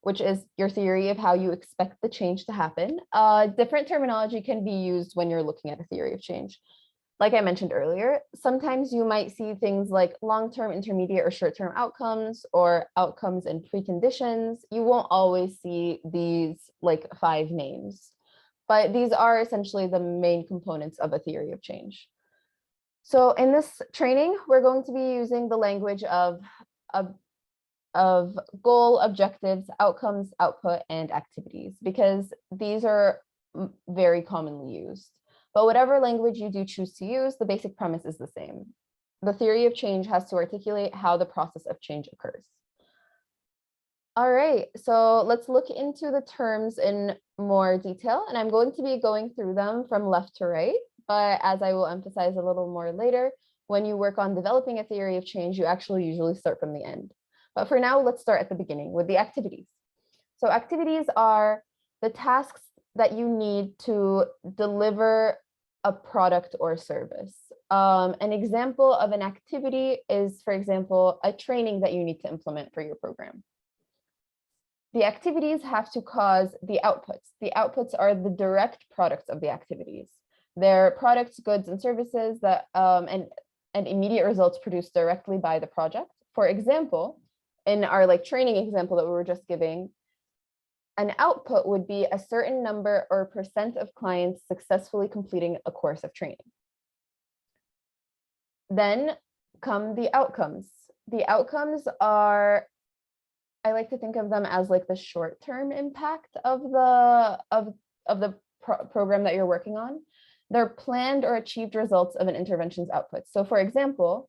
which is your theory of how you expect the change to happen. Different terminology can be used when you're looking at a theory of change. Like I mentioned earlier, sometimes you might see things like long-term, intermediate, or short-term outcomes, or outcomes and preconditions. You won't always see these like 5 names, but these are essentially the main components of a theory of change. So in this training, we're going to be using the language of goal, objectives, outcomes, output, and activities, because these are very commonly used. But whatever language you do choose to use, the basic premise is the same. The theory of change has to articulate how the process of change occurs. All right, so let's look into the terms in more detail, and I'm going to be going through them from left to right, but as I will emphasize a little more later, when you work on developing a theory of change, you actually usually start from the end. But for now, let's start at the beginning with the activities. So activities are the tasks that you need to deliver a product or service. An example of an activity is, for example, a training that you need to implement for your program. The activities have to cause the outputs. The outputs are the direct products of the activities. They're products, goods, and services that and immediate results produced directly by the project. For example, in our training example that we were just giving, an output would be a certain number or percent of clients successfully completing a course of training. Then come the outcomes. The outcomes are, I like to think of them as like the short-term impact of the program that you're working on. They're planned or achieved results of an intervention's outputs. So for example,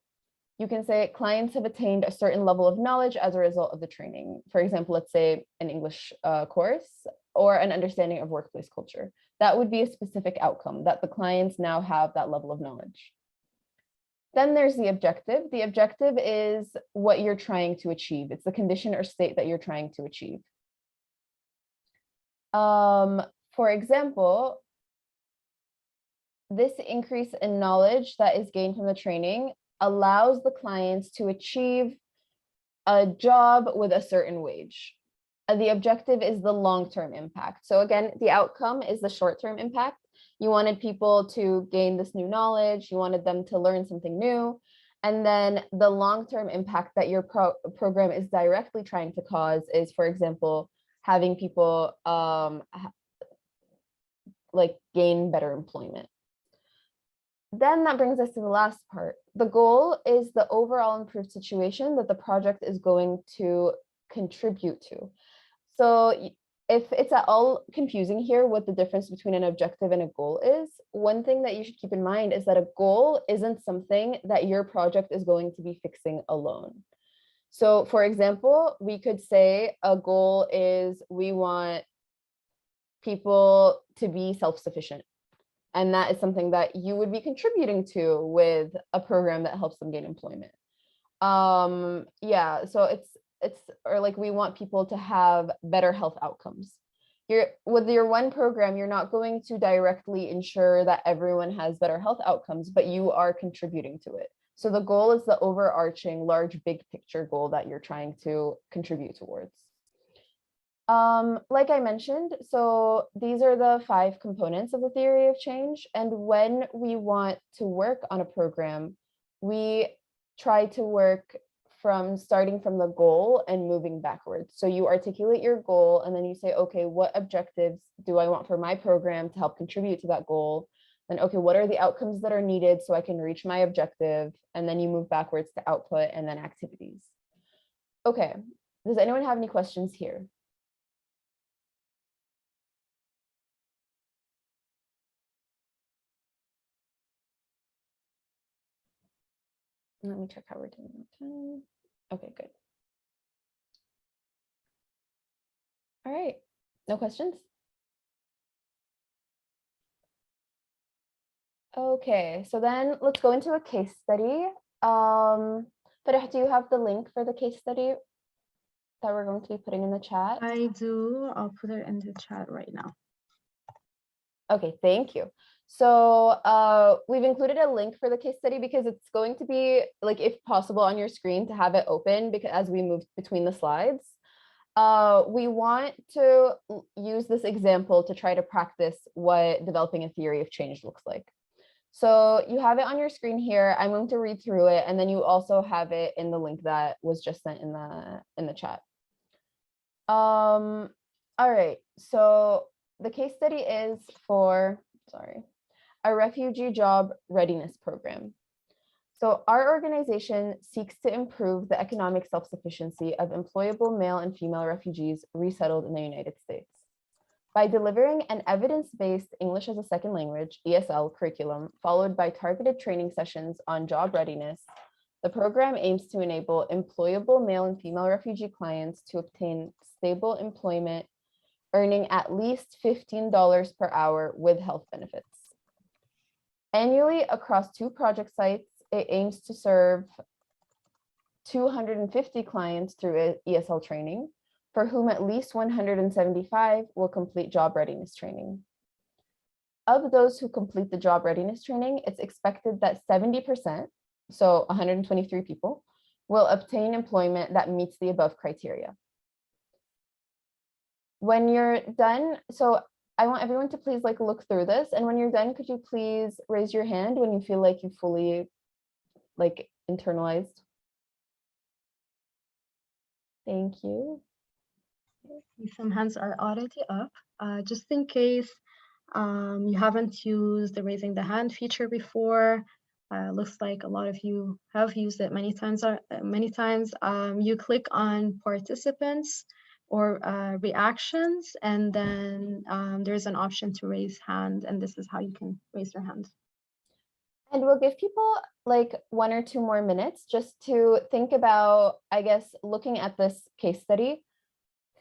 you can say clients have attained a certain level of knowledge as a result of the training. For example, let's say an English course or an understanding of workplace culture. That would be a specific outcome, that the clients now have that level of knowledge. Then there's the objective. The objective is what you're trying to achieve. It's the condition or state that you're trying to achieve. For example, this increase in knowledge that is gained from the training allows the clients to achieve a job with a certain wage. the objective is the long-term impact. So again, the outcome is the short-term impact. You wanted people to gain this new knowledge, you wanted them to learn something new, and then the long-term impact that your program is directly trying to cause is, for example, having people like gain better employment. Then that brings us to the last part. The goal is the overall improved situation that the project is going to contribute to. So if it's at all confusing here what the difference between an objective and a goal is, one thing that you should keep in mind is that a goal isn't something that your project is going to be fixing alone. So for example, we could say a goal is we want people to be self-sufficient. And that is something that you would be contributing to with a program that helps them gain employment. Yeah, so it's or like we want people to have better health outcomes. With your one program, you're not going to directly ensure that everyone has better health outcomes, but you are contributing to it. So the goal is the overarching large big picture goal that you're trying to contribute towards. Like I mentioned, so these are the 5 components of the theory of change. And when we want to work on a program, we try to work from starting from the goal and moving backwards. So you articulate your goal and then you say, okay, what objectives do I want for my program to help contribute to that goal? Then, okay, what are the outcomes that are needed so I can reach my objective? And then you move backwards to output and then activities. Okay, does anyone have any questions here? Let me check how we're doing on time. Okay, good. All right, no questions? Okay, so then let's go into a case study. Farah, do you have the link for the case study that we're going to be putting in the chat? I do. I'll put it in the chat right now. Okay, thank you. So we've included a link for the case study because it's going to be, like, if possible on your screen to have it open, because as we move between the slides, we want to use this example to try to practice what developing a theory of change looks like. So you have it on your screen here. I'm going to read through it, and then you also have it in the link that was just sent in the chat. All right, so the case study is for, a refugee job readiness program. So our organization seeks to improve the economic self-sufficiency of employable male and female refugees resettled in the United States. By delivering an evidence-based English as a second language, ESL curriculum, followed by targeted training sessions on job readiness, the program aims to enable employable male and female refugee clients to obtain stable employment, earning at least $15 per hour with health benefits. Annually, across 2 project sites, it aims to serve 250 clients through ESL training, for whom at least 175 will complete job readiness training. Of those who complete the job readiness training, it's expected that 70%, so 123 people, will obtain employment that meets the above criteria. When you're done, so I want everyone to please look through this, and when you're done, could you please raise your hand when you feel like you fully internalized? Thank you. Some hands are already up. Just in case you haven't used the raising the hand feature before, looks like a lot of you have used it many times. You click on participants or reactions, and then there's an option to raise hand, and this is how you can raise your hand. And we'll give people 1 or 2 more minutes just to think about, I guess, looking at this case study.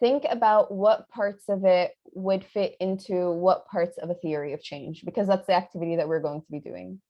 Think about what parts of it would fit into what parts of a theory of change, because that's the activity that we're going to be doing.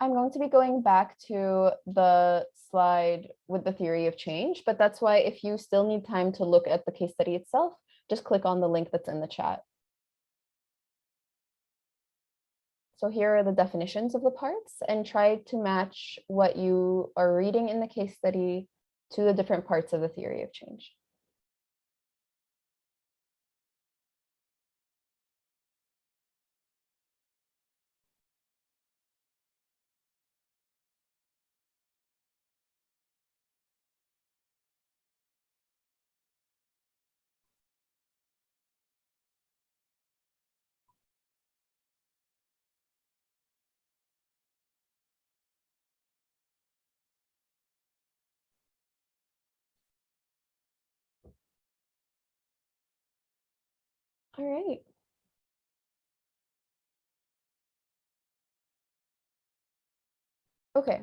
I'm going to be going back to the slide with the theory of change, but that's why if you still need time to look at the case study itself, just click on the link that's in the chat. So here are the definitions of the parts, and try to match what you are reading in the case study to the different parts of the theory of change. All right. Okay.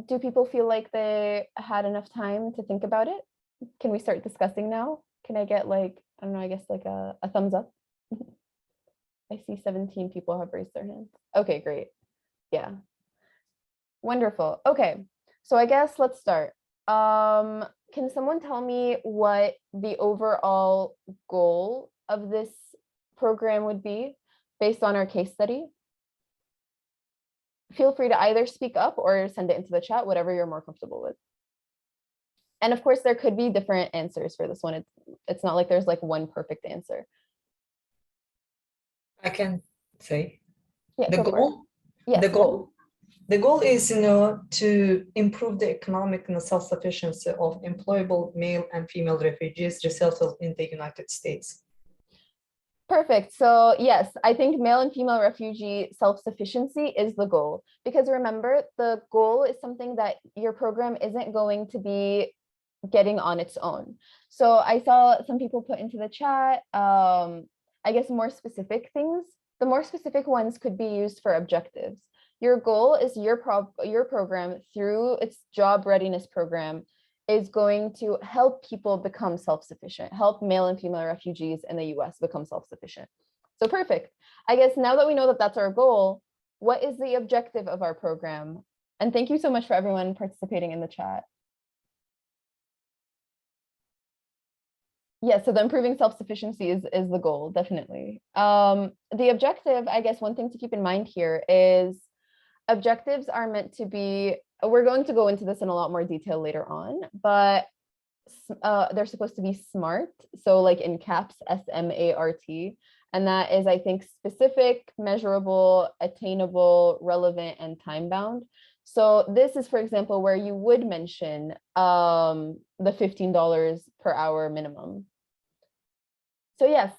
Do people feel like they had enough time to think about it? Can we start discussing now? Can I get like, I don't know, I guess like a thumbs up? I see 17 people have raised their hands. Okay, great. Yeah. Wonderful. Okay, so I guess let's start. Can someone tell me what the overall goal of this program would be based on our case study? Feel free to either speak up or send it into the chat, whatever you're more comfortable with. And of course, there could be different answers for this one. It's not like there's like one perfect answer. I can say Yeah, the go for it. goal. Yes, The goal is, to improve the economic and self-sufficiency of employable male and female refugees resettled in the United States. Perfect. So yes, I think male and female refugee self-sufficiency is the goal, because remember, the goal is something that your program isn't going to be getting on its own. So I saw some people put into the chat, I guess more specific things. The more specific ones could be used for objectives. Your goal is your program, through its job readiness program, is going to help people become self-sufficient, help male and female refugees in the US become self-sufficient. So perfect. I guess now that we know that that's our goal, what is the objective of our program? And thank you so much for everyone participating in the chat. Yeah, so the improving self-sufficiency is the goal, definitely. The objective, I guess one thing to keep in mind here is objectives are meant to be, we're going to go into this in a lot more detail later on, but they're supposed to be SMART. So like in caps, SMART. And that is, I think, specific, measurable, attainable, relevant, and time-bound. So this is, for example, where you would mention the $15 per hour minimum. So yes,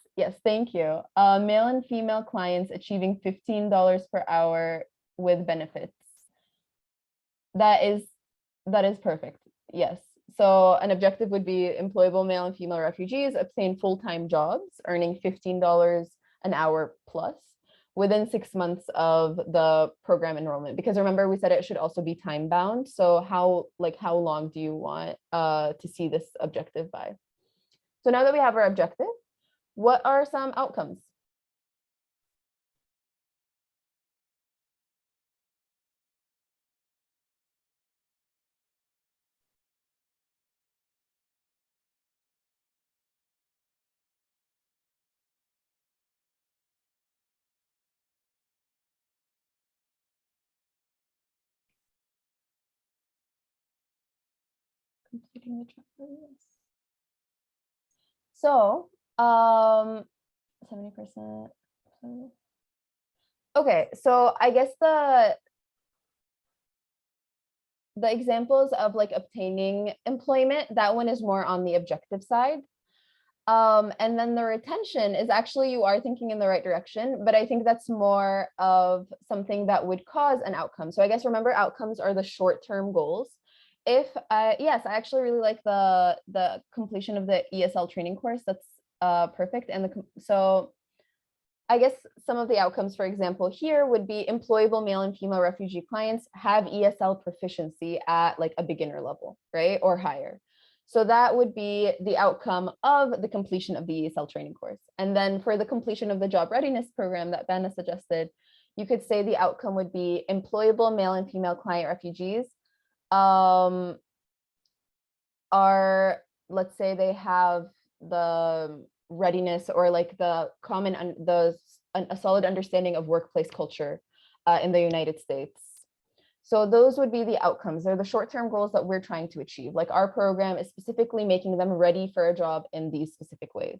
thank you. Male and female clients achieving $15 per hour with benefits. That is perfect. Yes. So an objective would be employable male and female refugees obtain full-time jobs earning $15 an hour plus within 6 months of the program enrollment. Because remember, we said it should also be time bound. So how long do you want to see this objective by? So now that we have our objective, what are some outcomes? Completing the checklist. So 70%. Okay, so I guess the examples of like obtaining employment, that one is more on the objective side. And then the retention is actually, you are thinking in the right direction, but I think that's more of something that would cause an outcome. So I guess remember, outcomes are the short-term goals. Yes, I actually really like the completion of the ESL training course. That's perfect. And so I guess some of the outcomes, for example, here would be employable male and female refugee clients have ESL proficiency at like a beginner level, right? Or higher. So that would be the outcome of the completion of the ESL training course. And then for the completion of the job readiness program that Benna suggested, you could say the outcome would be employable male and female client refugees are, let's say they have the readiness or like the common, a solid understanding of workplace culture in the United States. So those would be the outcomes. They're the short-term goals that we're trying to achieve. Like our program is specifically making them ready for a job in these specific ways.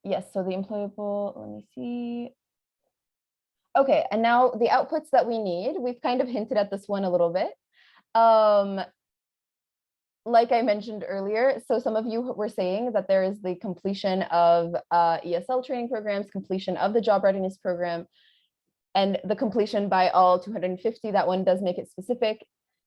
Yes, so the employable, let me see. Okay, and now the outputs that we need, we've kind of hinted at this one a little bit. Like I mentioned earlier, so some of you were saying that there is the completion of ESL training programs, completion of the job readiness program, and the completion by all 250, that one does make it specific.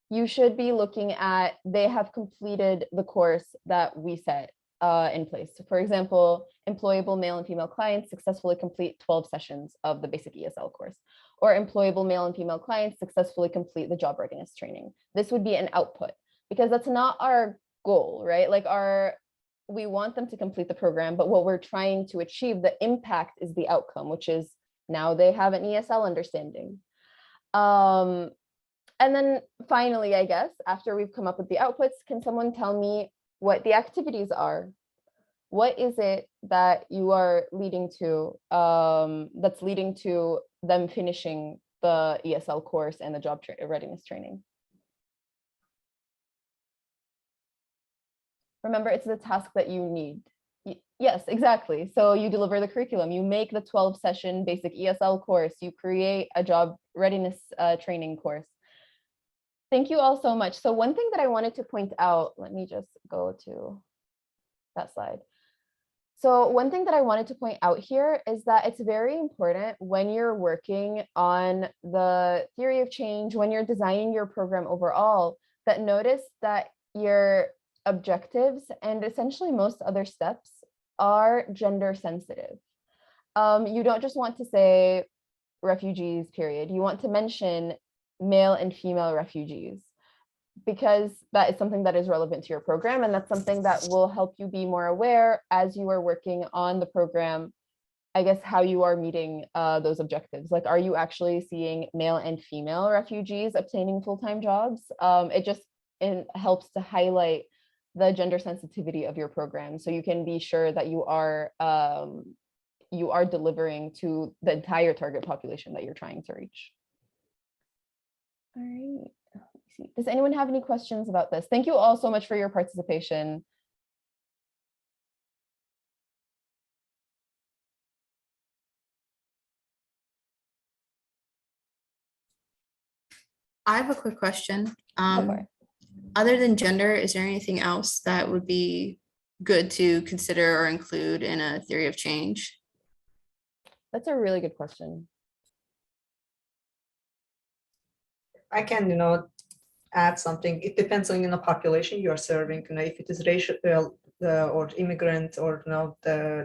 You should be looking at, they have completed the course that we set in place. So for example, employable male and female clients successfully complete 12 sessions of the basic ESL course, or employable male and female clients successfully complete the job readiness training. This would be an output, because that's not our goal, right? Like we want them to complete the program, but what we're trying to achieve, the impact is the outcome, which is now they have an ESL understanding. And then finally, I guess, after we've come up with the outputs, can someone tell me what the activities are? What is it that you are leading to, that's leading to them finishing the ESL course and the job readiness training? Remember, it's the task that you need. Yes, exactly. So you deliver the curriculum, you make the 12-session basic ESL course, you create a job readiness training course. Thank you all so much. So one thing that I wanted to point out, let me just go to that slide. So one thing that I wanted to point out here is that it's very important when you're working on the theory of change, when you're designing your program overall, that notice that your objectives and essentially most other steps are gender sensitive. You don't just want to say refugees, period. You want to mention male and female refugees, because that is something that is relevant to your program, and that's something that will help you be more aware as you are working on the program, I guess, how you are meeting those objectives. Like, are you actually seeing male and female refugees obtaining full-time jobs? It helps to highlight the gender sensitivity of your program, so you can be sure that you are delivering to the entire target population that you're trying to reach. All right. Does anyone have any questions about this? Thank you all so much for your participation. I have a quick question. Okay. Other than gender, is there anything else that would be good to consider or include in a theory of change? That's a really good question. I can, add something. It depends on population you are serving. If it is racial or immigrant, or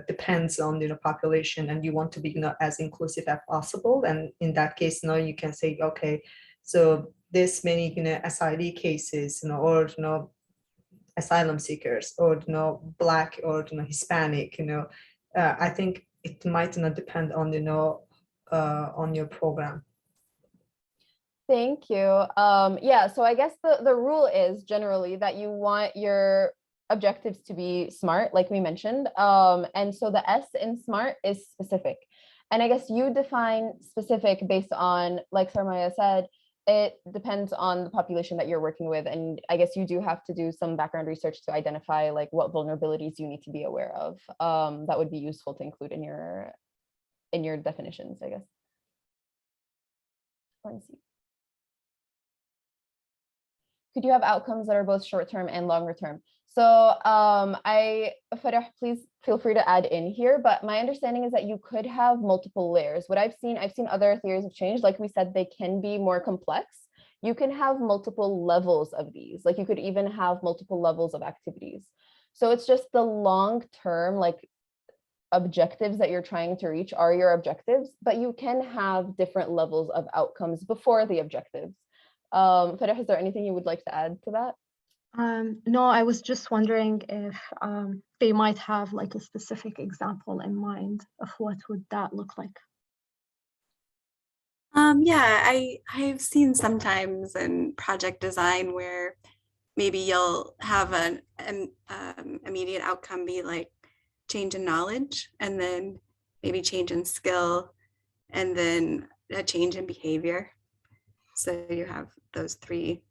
depends on population, and you want to be as inclusive as possible. And in that case, you can say, okay, so this many SID cases, or asylum seekers, or Black or Hispanic. I think it might not depend on on your program. Thank you. Yeah, so I guess the rule is generally that you want your objectives to be SMART, like we mentioned. And so the S in SMART is specific. And I guess you define specific based on, like Sarmaya said, it depends on the population that you're working with. And I guess you do have to do some background research to identify like what vulnerabilities you need to be aware of. That would be useful to include in your definitions, I guess. Let me see. Could you have outcomes that are both short-term and longer term? So Farah, please feel free to add in here, but my understanding is that you could have multiple layers. What I've seen other theories of change, like we said, they can be more complex. You can have multiple levels of these, like you could even have multiple levels of activities. So it's just the long-term like objectives that you're trying to reach are your objectives, but you can have different levels of outcomes before the objectives. Farah, is there anything you would like to add to that? No, I was just wondering if they might have like a specific example in mind of what would that look like. Yeah, I've seen sometimes in project design where maybe you'll have an immediate outcome be like change in knowledge, and then maybe change in skill, and then a change in behavior. So you have those three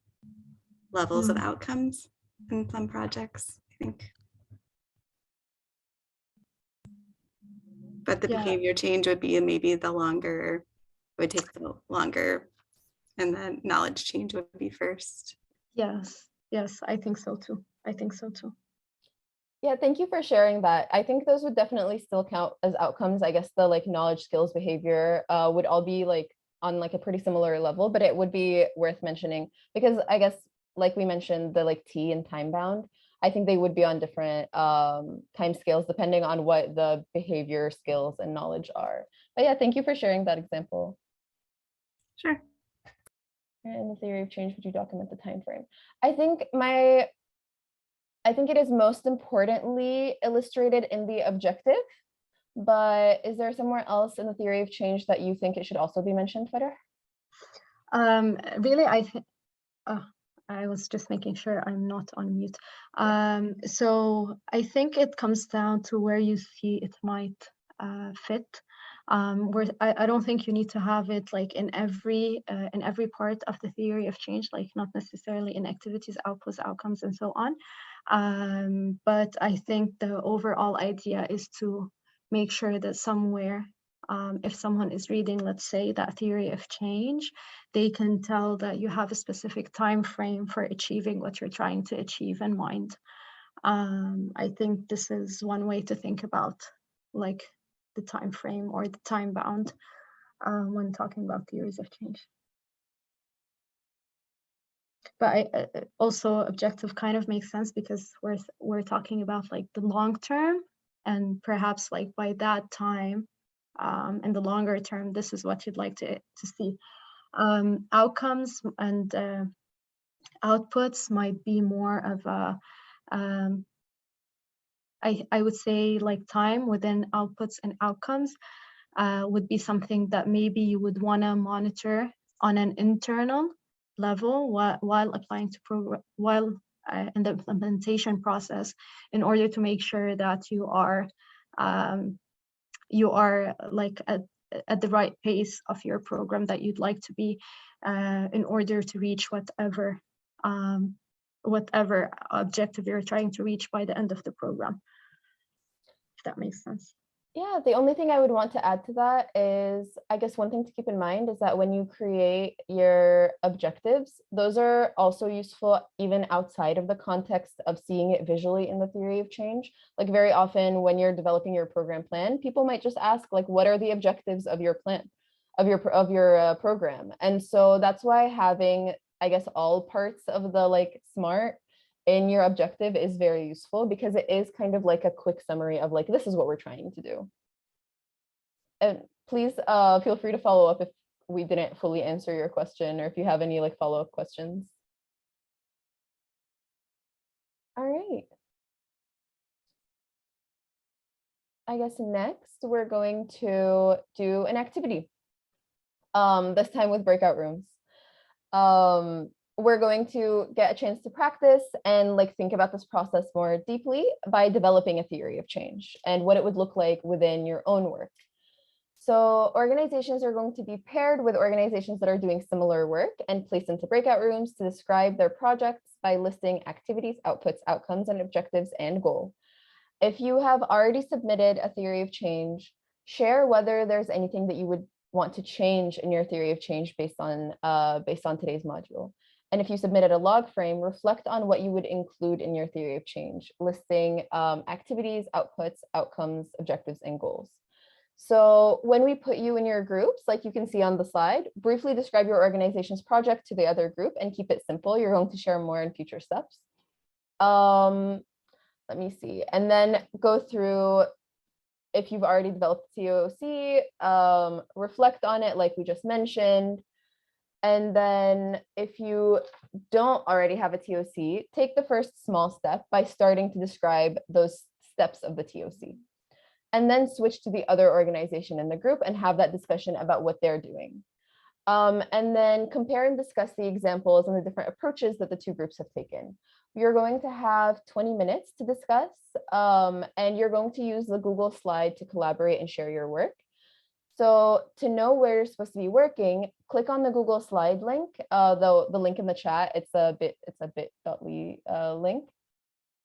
levels of outcomes in some projects, I think. But the Yeah. behavior change would be maybe the longer, would take the longer, and the knowledge change would be first. Yes, yes, I think so too. I think so too. Yeah, thank you for sharing that. I think those would definitely still count as outcomes. I guess the like knowledge, skills, behavior would all be like on like a pretty similar level, but it would be worth mentioning because I guess like we mentioned the like T and time bound, I think they would be on different time scales depending on what the behavior, skills, and knowledge are. But yeah, thank you for sharing that example. Sure. In the theory of change, would you document the time frame? I think it is most importantly illustrated in the objective, but is there somewhere else in the theory of change that you think it should also be mentioned, Farah? Really, I was just making sure I'm not on mute. So I think it comes down to where you see it might fit. Where I don't think you need to have it like in every part of the theory of change, like not necessarily in activities, outputs, outcomes, and so on. But I think the overall idea is to make sure that somewhere, if someone is reading, let's say, that theory of change, they can tell that you have a specific time frame for achieving what you're trying to achieve in mind. I think this is one way to think about like the time frame or the time bound when talking about theories of change. But also objective kind of makes sense because we're talking about like the long term, and perhaps like by that time, in the longer term, this is what you'd like to see. Outcomes and outputs might be more of a I would say like time within outputs and outcomes would be something that maybe you would want to monitor on an internal level while applying to in the implementation process, in order to make sure that you are like at the right pace of your program that you'd like to be in order to reach whatever objective you're trying to reach by the end of the program, if that makes sense. Yeah, the only thing I would want to add to that is, I guess one thing to keep in mind is that when you create your objectives, those are also useful even outside of the context of seeing it visually in the theory of change. Like very often when you're developing your program plan, people might just ask like, what are the objectives of your plan, of your program? And so that's why having, I guess, all parts of the like SMART in your objective is very useful because it is kind of like a quick summary of like, this is what we're trying to do. And please feel free to follow up if we didn't fully answer your question or if you have any like follow-up questions. All right. I guess next we're going to do an activity, this time with breakout rooms. We're going to get a chance to practice and like think about this process more deeply by developing a theory of change and what it would look like within your own work. So organizations are going to be paired with organizations that are doing similar work and placed into breakout rooms to describe their projects by listing activities, outputs, outcomes, and objectives and goal. If you have already submitted a theory of change, share whether there's anything that you would want to change in your theory of change based on today's module. And if you submitted a log frame, reflect on what you would include in your theory of change, listing activities, outputs, outcomes, objectives, and goals. So when we put you in your groups, like you can see on the slide, briefly describe your organization's project to the other group and keep it simple. You're going to share more in future steps. Let me see, and then go through, if you've already developed COC, reflect on it like we just mentioned, And then if you don't already have a TOC, take the first small step by starting to describe those steps of the TOC. And then switch to the other organization in the group and have that discussion about what they're doing. And then compare and discuss the examples and the different approaches that the two groups have taken. You're going to have 20 minutes to discuss, and you're going to use the Google slide to collaborate and share your work. So to know where you're supposed to be working, click on the Google slide link, the link in the chat. It's a bit.ly link.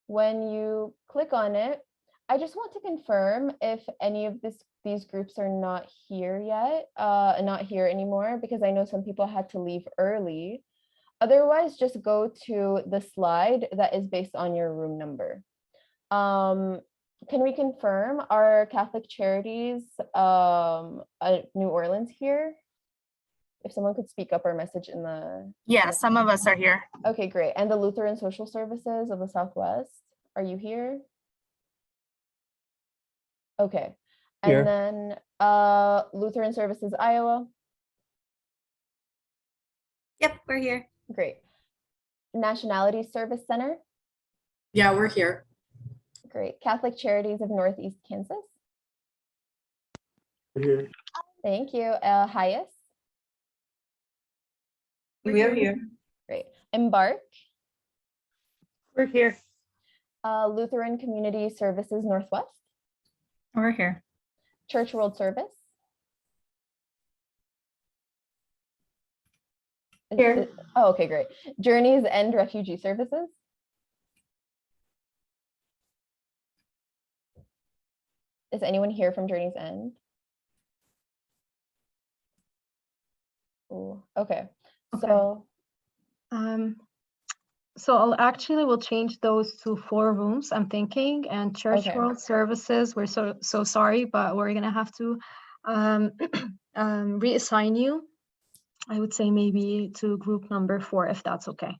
When you click on it, I just want to confirm if any of these groups are not here yet, not here anymore, because I know some people had to leave early. Otherwise, just go to the slide that is based on your room number. Can we confirm, are Catholic Charities New Orleans here? If someone could speak up or message in the... Yeah, some of us are here. Okay, great. And the Lutheran Social Services of the Southwest, are you here? Okay. Here. And then Lutheran Services Iowa. Yep, we're here. Great. Nationality Service Center. Yeah, we're here. Great. Catholic Charities of Northeast Kansas. Here. Thank you. Hyas. We are here. Great. Embark. We're here. Lutheran Community Services Northwest. We're here. Church World Service. Here. Oh, okay, great. Journeys End Refugee Services. Is anyone here from Journeys End? Ooh, okay. Okay. So we'll change those to 4 rooms, I'm thinking, and Church Okay. World Services, we're so sorry, but we're gonna have to reassign you. I would say maybe to group number 4, if that's okay.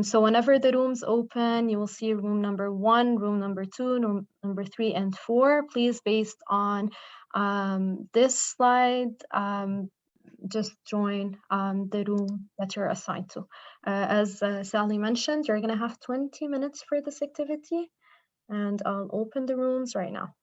So whenever the rooms open, you will see room number 1, room number 2, room number 3, and 4. Please, based on this slide, just join the room that you're assigned to. As Sally mentioned, you're going to have 20 minutes for this activity, and I'll open the rooms right now.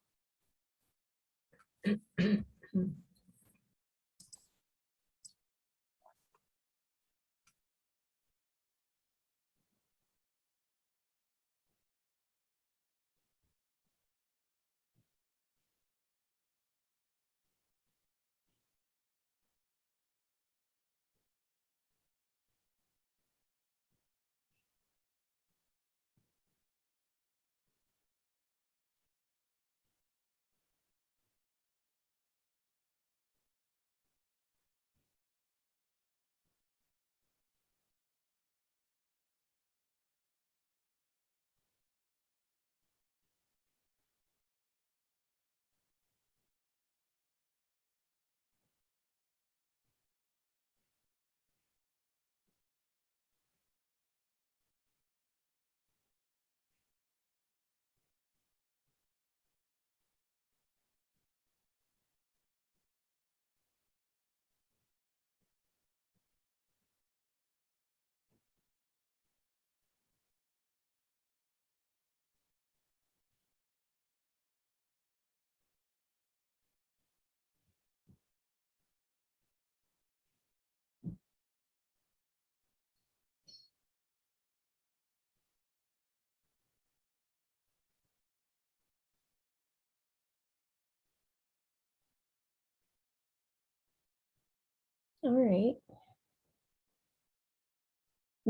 All right.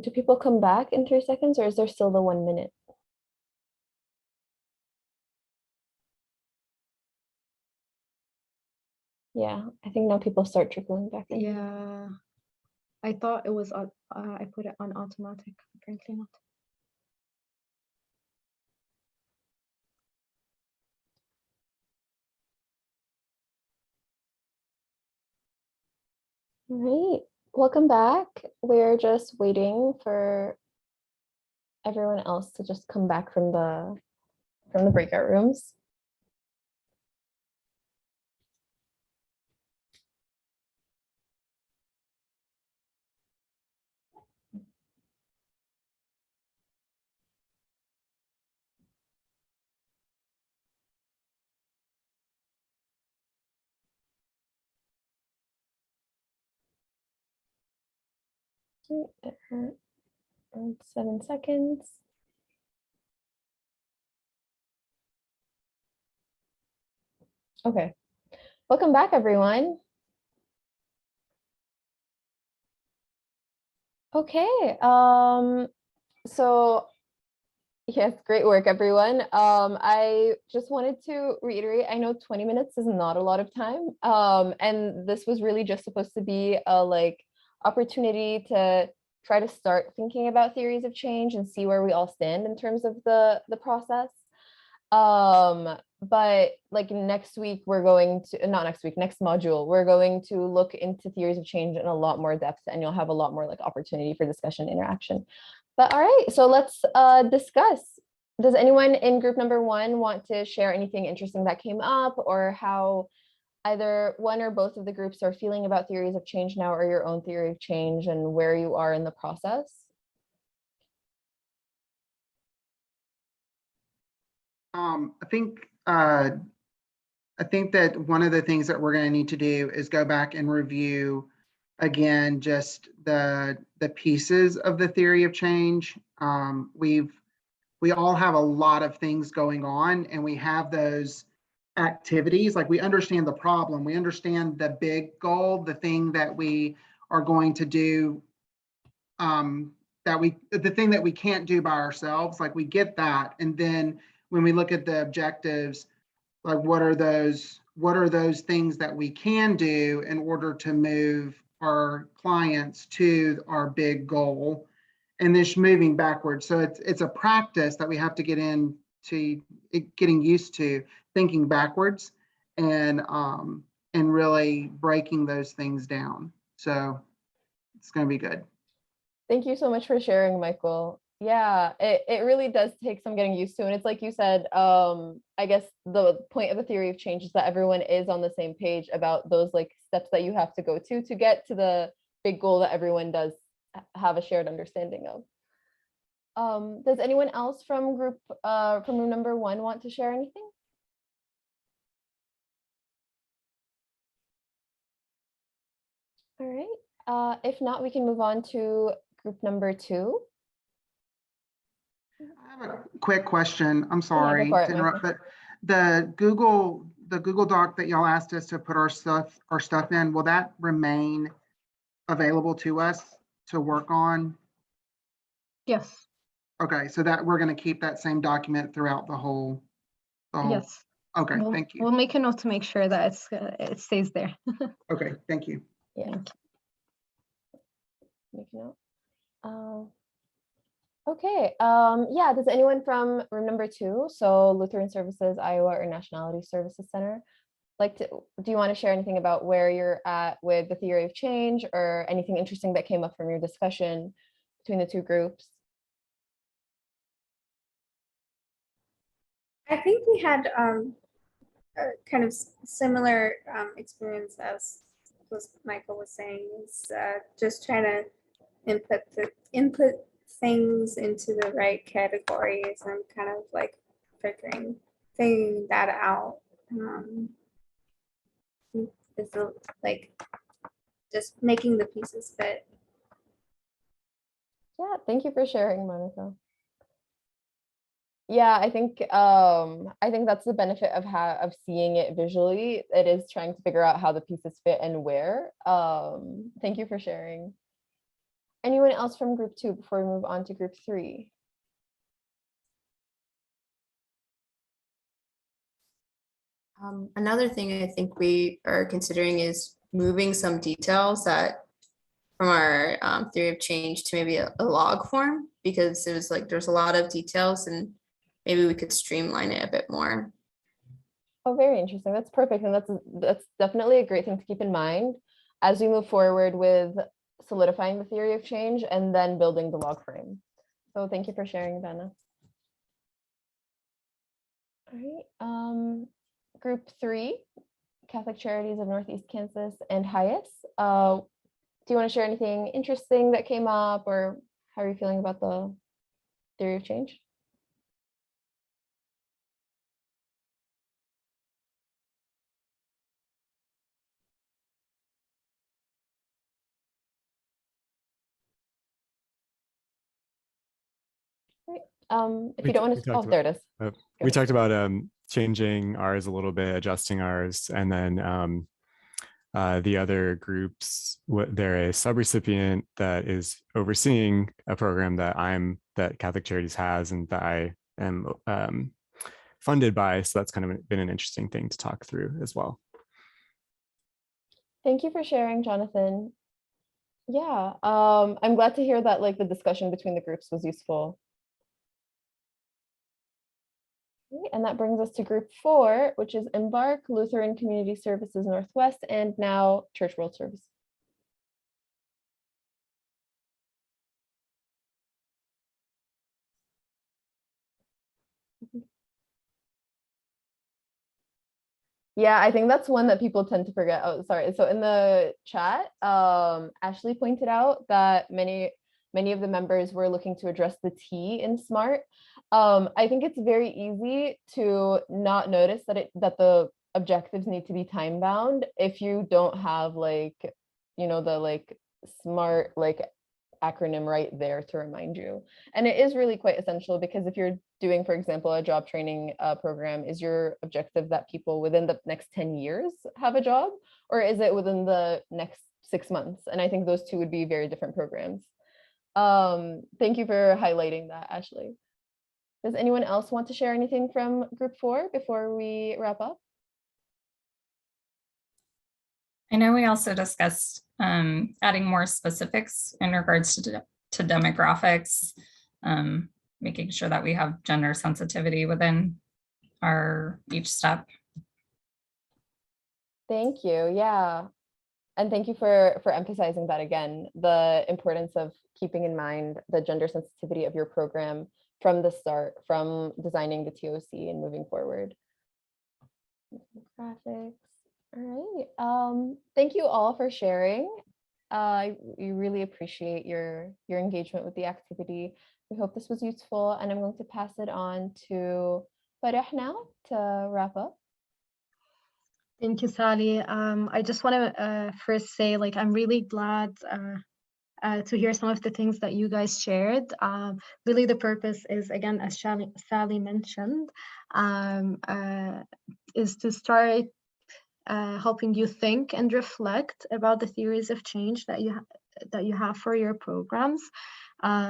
Do people come back in 3 seconds, or is there still the 1 minute? Yeah, I think now people start trickling back in. Yeah, I thought it was, I put it on automatic, apparently not. All right, welcome back. We're just waiting for everyone else to just come back from the breakout rooms. It hurt. 7 seconds. Okay. Welcome back, everyone. Okay. So yes, great work, everyone. I just wanted to reiterate, I know 20 minutes is not a lot of time. And this was really just supposed to be a opportunity to try to start thinking about theories of change and see where we all stand in terms of the process. But like next week, we're going to, not next week, next module, we're going to look into theories of change in a lot more depth, and you'll have a lot more like opportunity for discussion interaction. But all right, so let's discuss. Does anyone in group number 1 want to share anything interesting that came up, or how either one or both of the groups are feeling about theories of change now, or your own theory of change and where you are in the process? I think that one of the things that we're going to need to do is go back and review again just the pieces of the theory of change. We all have a lot of things going on, and we have those activities. Like, we understand the problem, we understand the big goal, the thing that we are going to do, the thing that we can't do by ourselves. Like, we get that, and then when we look at the objectives, like what are those things that we can do in order to move our clients to our big goal, and this moving backwards. So it's a practice that we have to get into, getting used to thinking backwards and really breaking those things down. So it's going to be good. Thank you so much for sharing, Michael. Yeah, it really does take some getting used to. And it's like you said, I guess the point of the theory of change is that everyone is on the same page about those like steps that you have to go to get to the big goal that everyone does have a shared understanding of. Does anyone else from room number 1 want to share anything? All right. If not, we can move on to group number 2. I have a quick question. I'm Yeah, sorry go for it, to interrupt, Michael. but the Google Doc that y'all asked us to put our stuff in, will that remain available to us to work on? Yes. Okay, so that we're going to keep that same document throughout the whole. Yes. Okay, We'll, thank you. We'll make a note to make sure that it stays there. Okay, thank you. Yeah. Thank Make a note. Okay. Yeah. Does anyone from room number 2, so Lutheran Services Iowa or Nationality Services Center, do you want to share anything about where you're at with the theory of change, or anything interesting that came up from your discussion between the 2 groups? I think we had a kind of similar experience as Michael was saying, is just trying to input things into the right categories and kind of like figuring that out. It's like just making the pieces fit. Yeah, thank you for sharing, Monica. Yeah, I think that's the benefit of seeing it visually. It is trying to figure out how the pieces fit and where. Thank you for sharing. Anyone else from group 2 before we move on to group 3? Another thing I think we are considering is moving some details that from our theory of change to maybe a log form, because it was like there's a lot of details and maybe we could streamline it a bit more. Oh, very interesting. That's perfect. And that's definitely a great thing to keep in mind as we move forward with solidifying the theory of change and then building the log frame. So thank you for sharing, Vanna. All right. Group 3, Catholic Charities of Northeast Kansas and Hias. Do you want to share anything interesting that came up, or how are you feeling about the theory of change? If you don't want to, oh, there it is. we ahead. talked about changing ours a little bit, adjusting ours, and then the other groups, they're a subrecipient that is overseeing a program that Catholic Charities has and that I am funded by. So that's kind of been an interesting thing to talk through as well. Thank you for sharing, Jonathan. Yeah, I'm glad to hear that like the discussion between the groups was useful. Okay, and that brings us to group 4, which is Embark, Lutheran Community Services Northwest, and now Church World Service. Yeah, I think that's one that people tend to forget. Oh, sorry. So in the chat, Ashley pointed out that many of the members were looking to address the T in SMART. I think it's very easy to not notice that the objectives need to be time bound if you don't have like, you know, the like SMART like acronym right there to remind you. And it is really quite essential because if you're doing, for example, a job training program, is your objective that people within the next 10 years have a job, or is it within the next 6 months? And I think those two would be very different programs. Thank you for highlighting that, Ashley. Does anyone else want to share anything from group 4 before we wrap up? I know we also discussed adding more specifics in regards to demographics, making sure that we have gender sensitivity within each step. Thank you. Yeah. And thank you for emphasizing that again, the importance of keeping in mind the gender sensitivity of your program from the start, from designing the TOC and moving forward. Graphics. All right. Thank you all for sharing. We really appreciate your engagement with the activity. We hope this was useful, and I'm going to pass it on to Farah now to wrap up. Thank you, Sally. I just want to first say, like, I'm really glad to hear some of the things that you guys shared. Really, the purpose is, again, as Sally mentioned, is to start helping you think and reflect about the theories of change that you have for your programs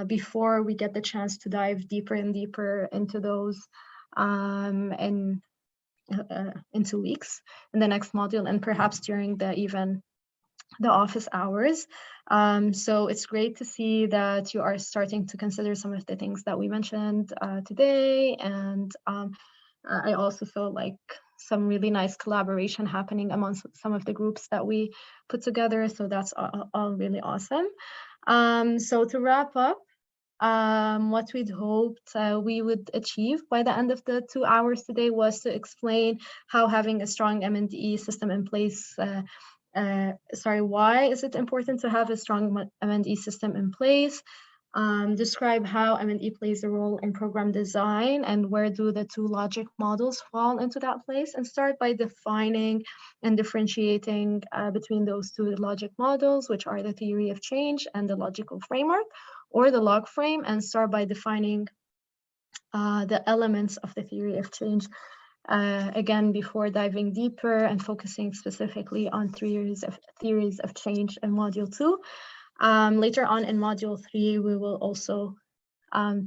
before we get the chance to dive deeper and deeper into those in 2 weeks in the next module, and perhaps during the office hours. So it's great to see that you are starting to consider some of the things that we mentioned today, and I also saw like some really nice collaboration happening among some of the groups that we put together. So that's all really awesome. So to wrap up, what we'd hoped we would achieve by the end of the 2 hours today was to explain how having a strong M&E system in place, why is it important to have a strong M&E system in place, describe how M&E plays a role in program design and where do the 2 logic models fall into that place, and start by defining and differentiating between those 2 logic models, which are the theory of change and the logical framework, or the log frame, and start by defining the elements of the theory of change. Again, before diving deeper and focusing specifically on theories of change in module 2. Later on in module 3, we will also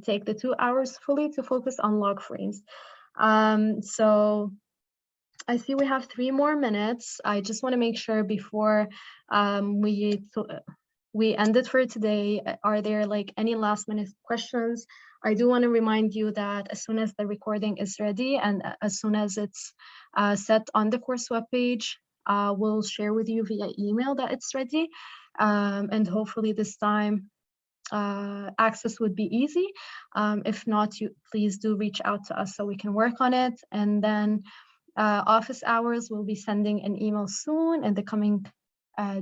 take the 2 hours fully to focus on log frames. So I see we have 3 more minutes. I just want to make sure before we end it for today, are there like any last minute questions? I do want to remind you that as soon as the recording is ready and as soon as it's set on the course webpage, we'll share with you via email that it's ready. And hopefully this time access would be easy. If not, please do reach out to us so we can work on it. And then office hours, we'll be sending an email soon in the coming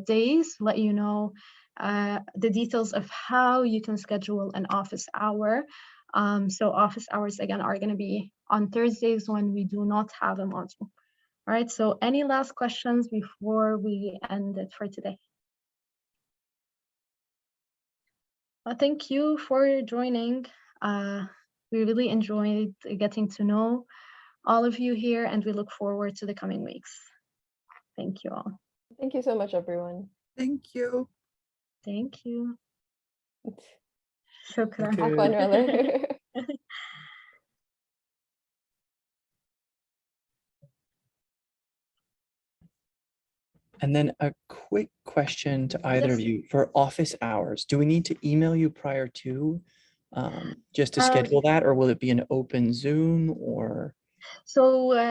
days, let you know the details of how you can schedule an office hour. So office hours, again, are going to be on Thursdays when we do not have a module. All right, so any last questions before we end it for today? Well, thank you for joining. We really enjoyed getting to know all of you here, and we look forward to the coming weeks. Thank you all. Thank you so much, everyone. Thank you. Thank you. شكرا. Okay. عفواً والله. And then a quick question to either of Yes. you for office hours. Do we need to email you prior to just to schedule that, or will it be an open Zoom or? So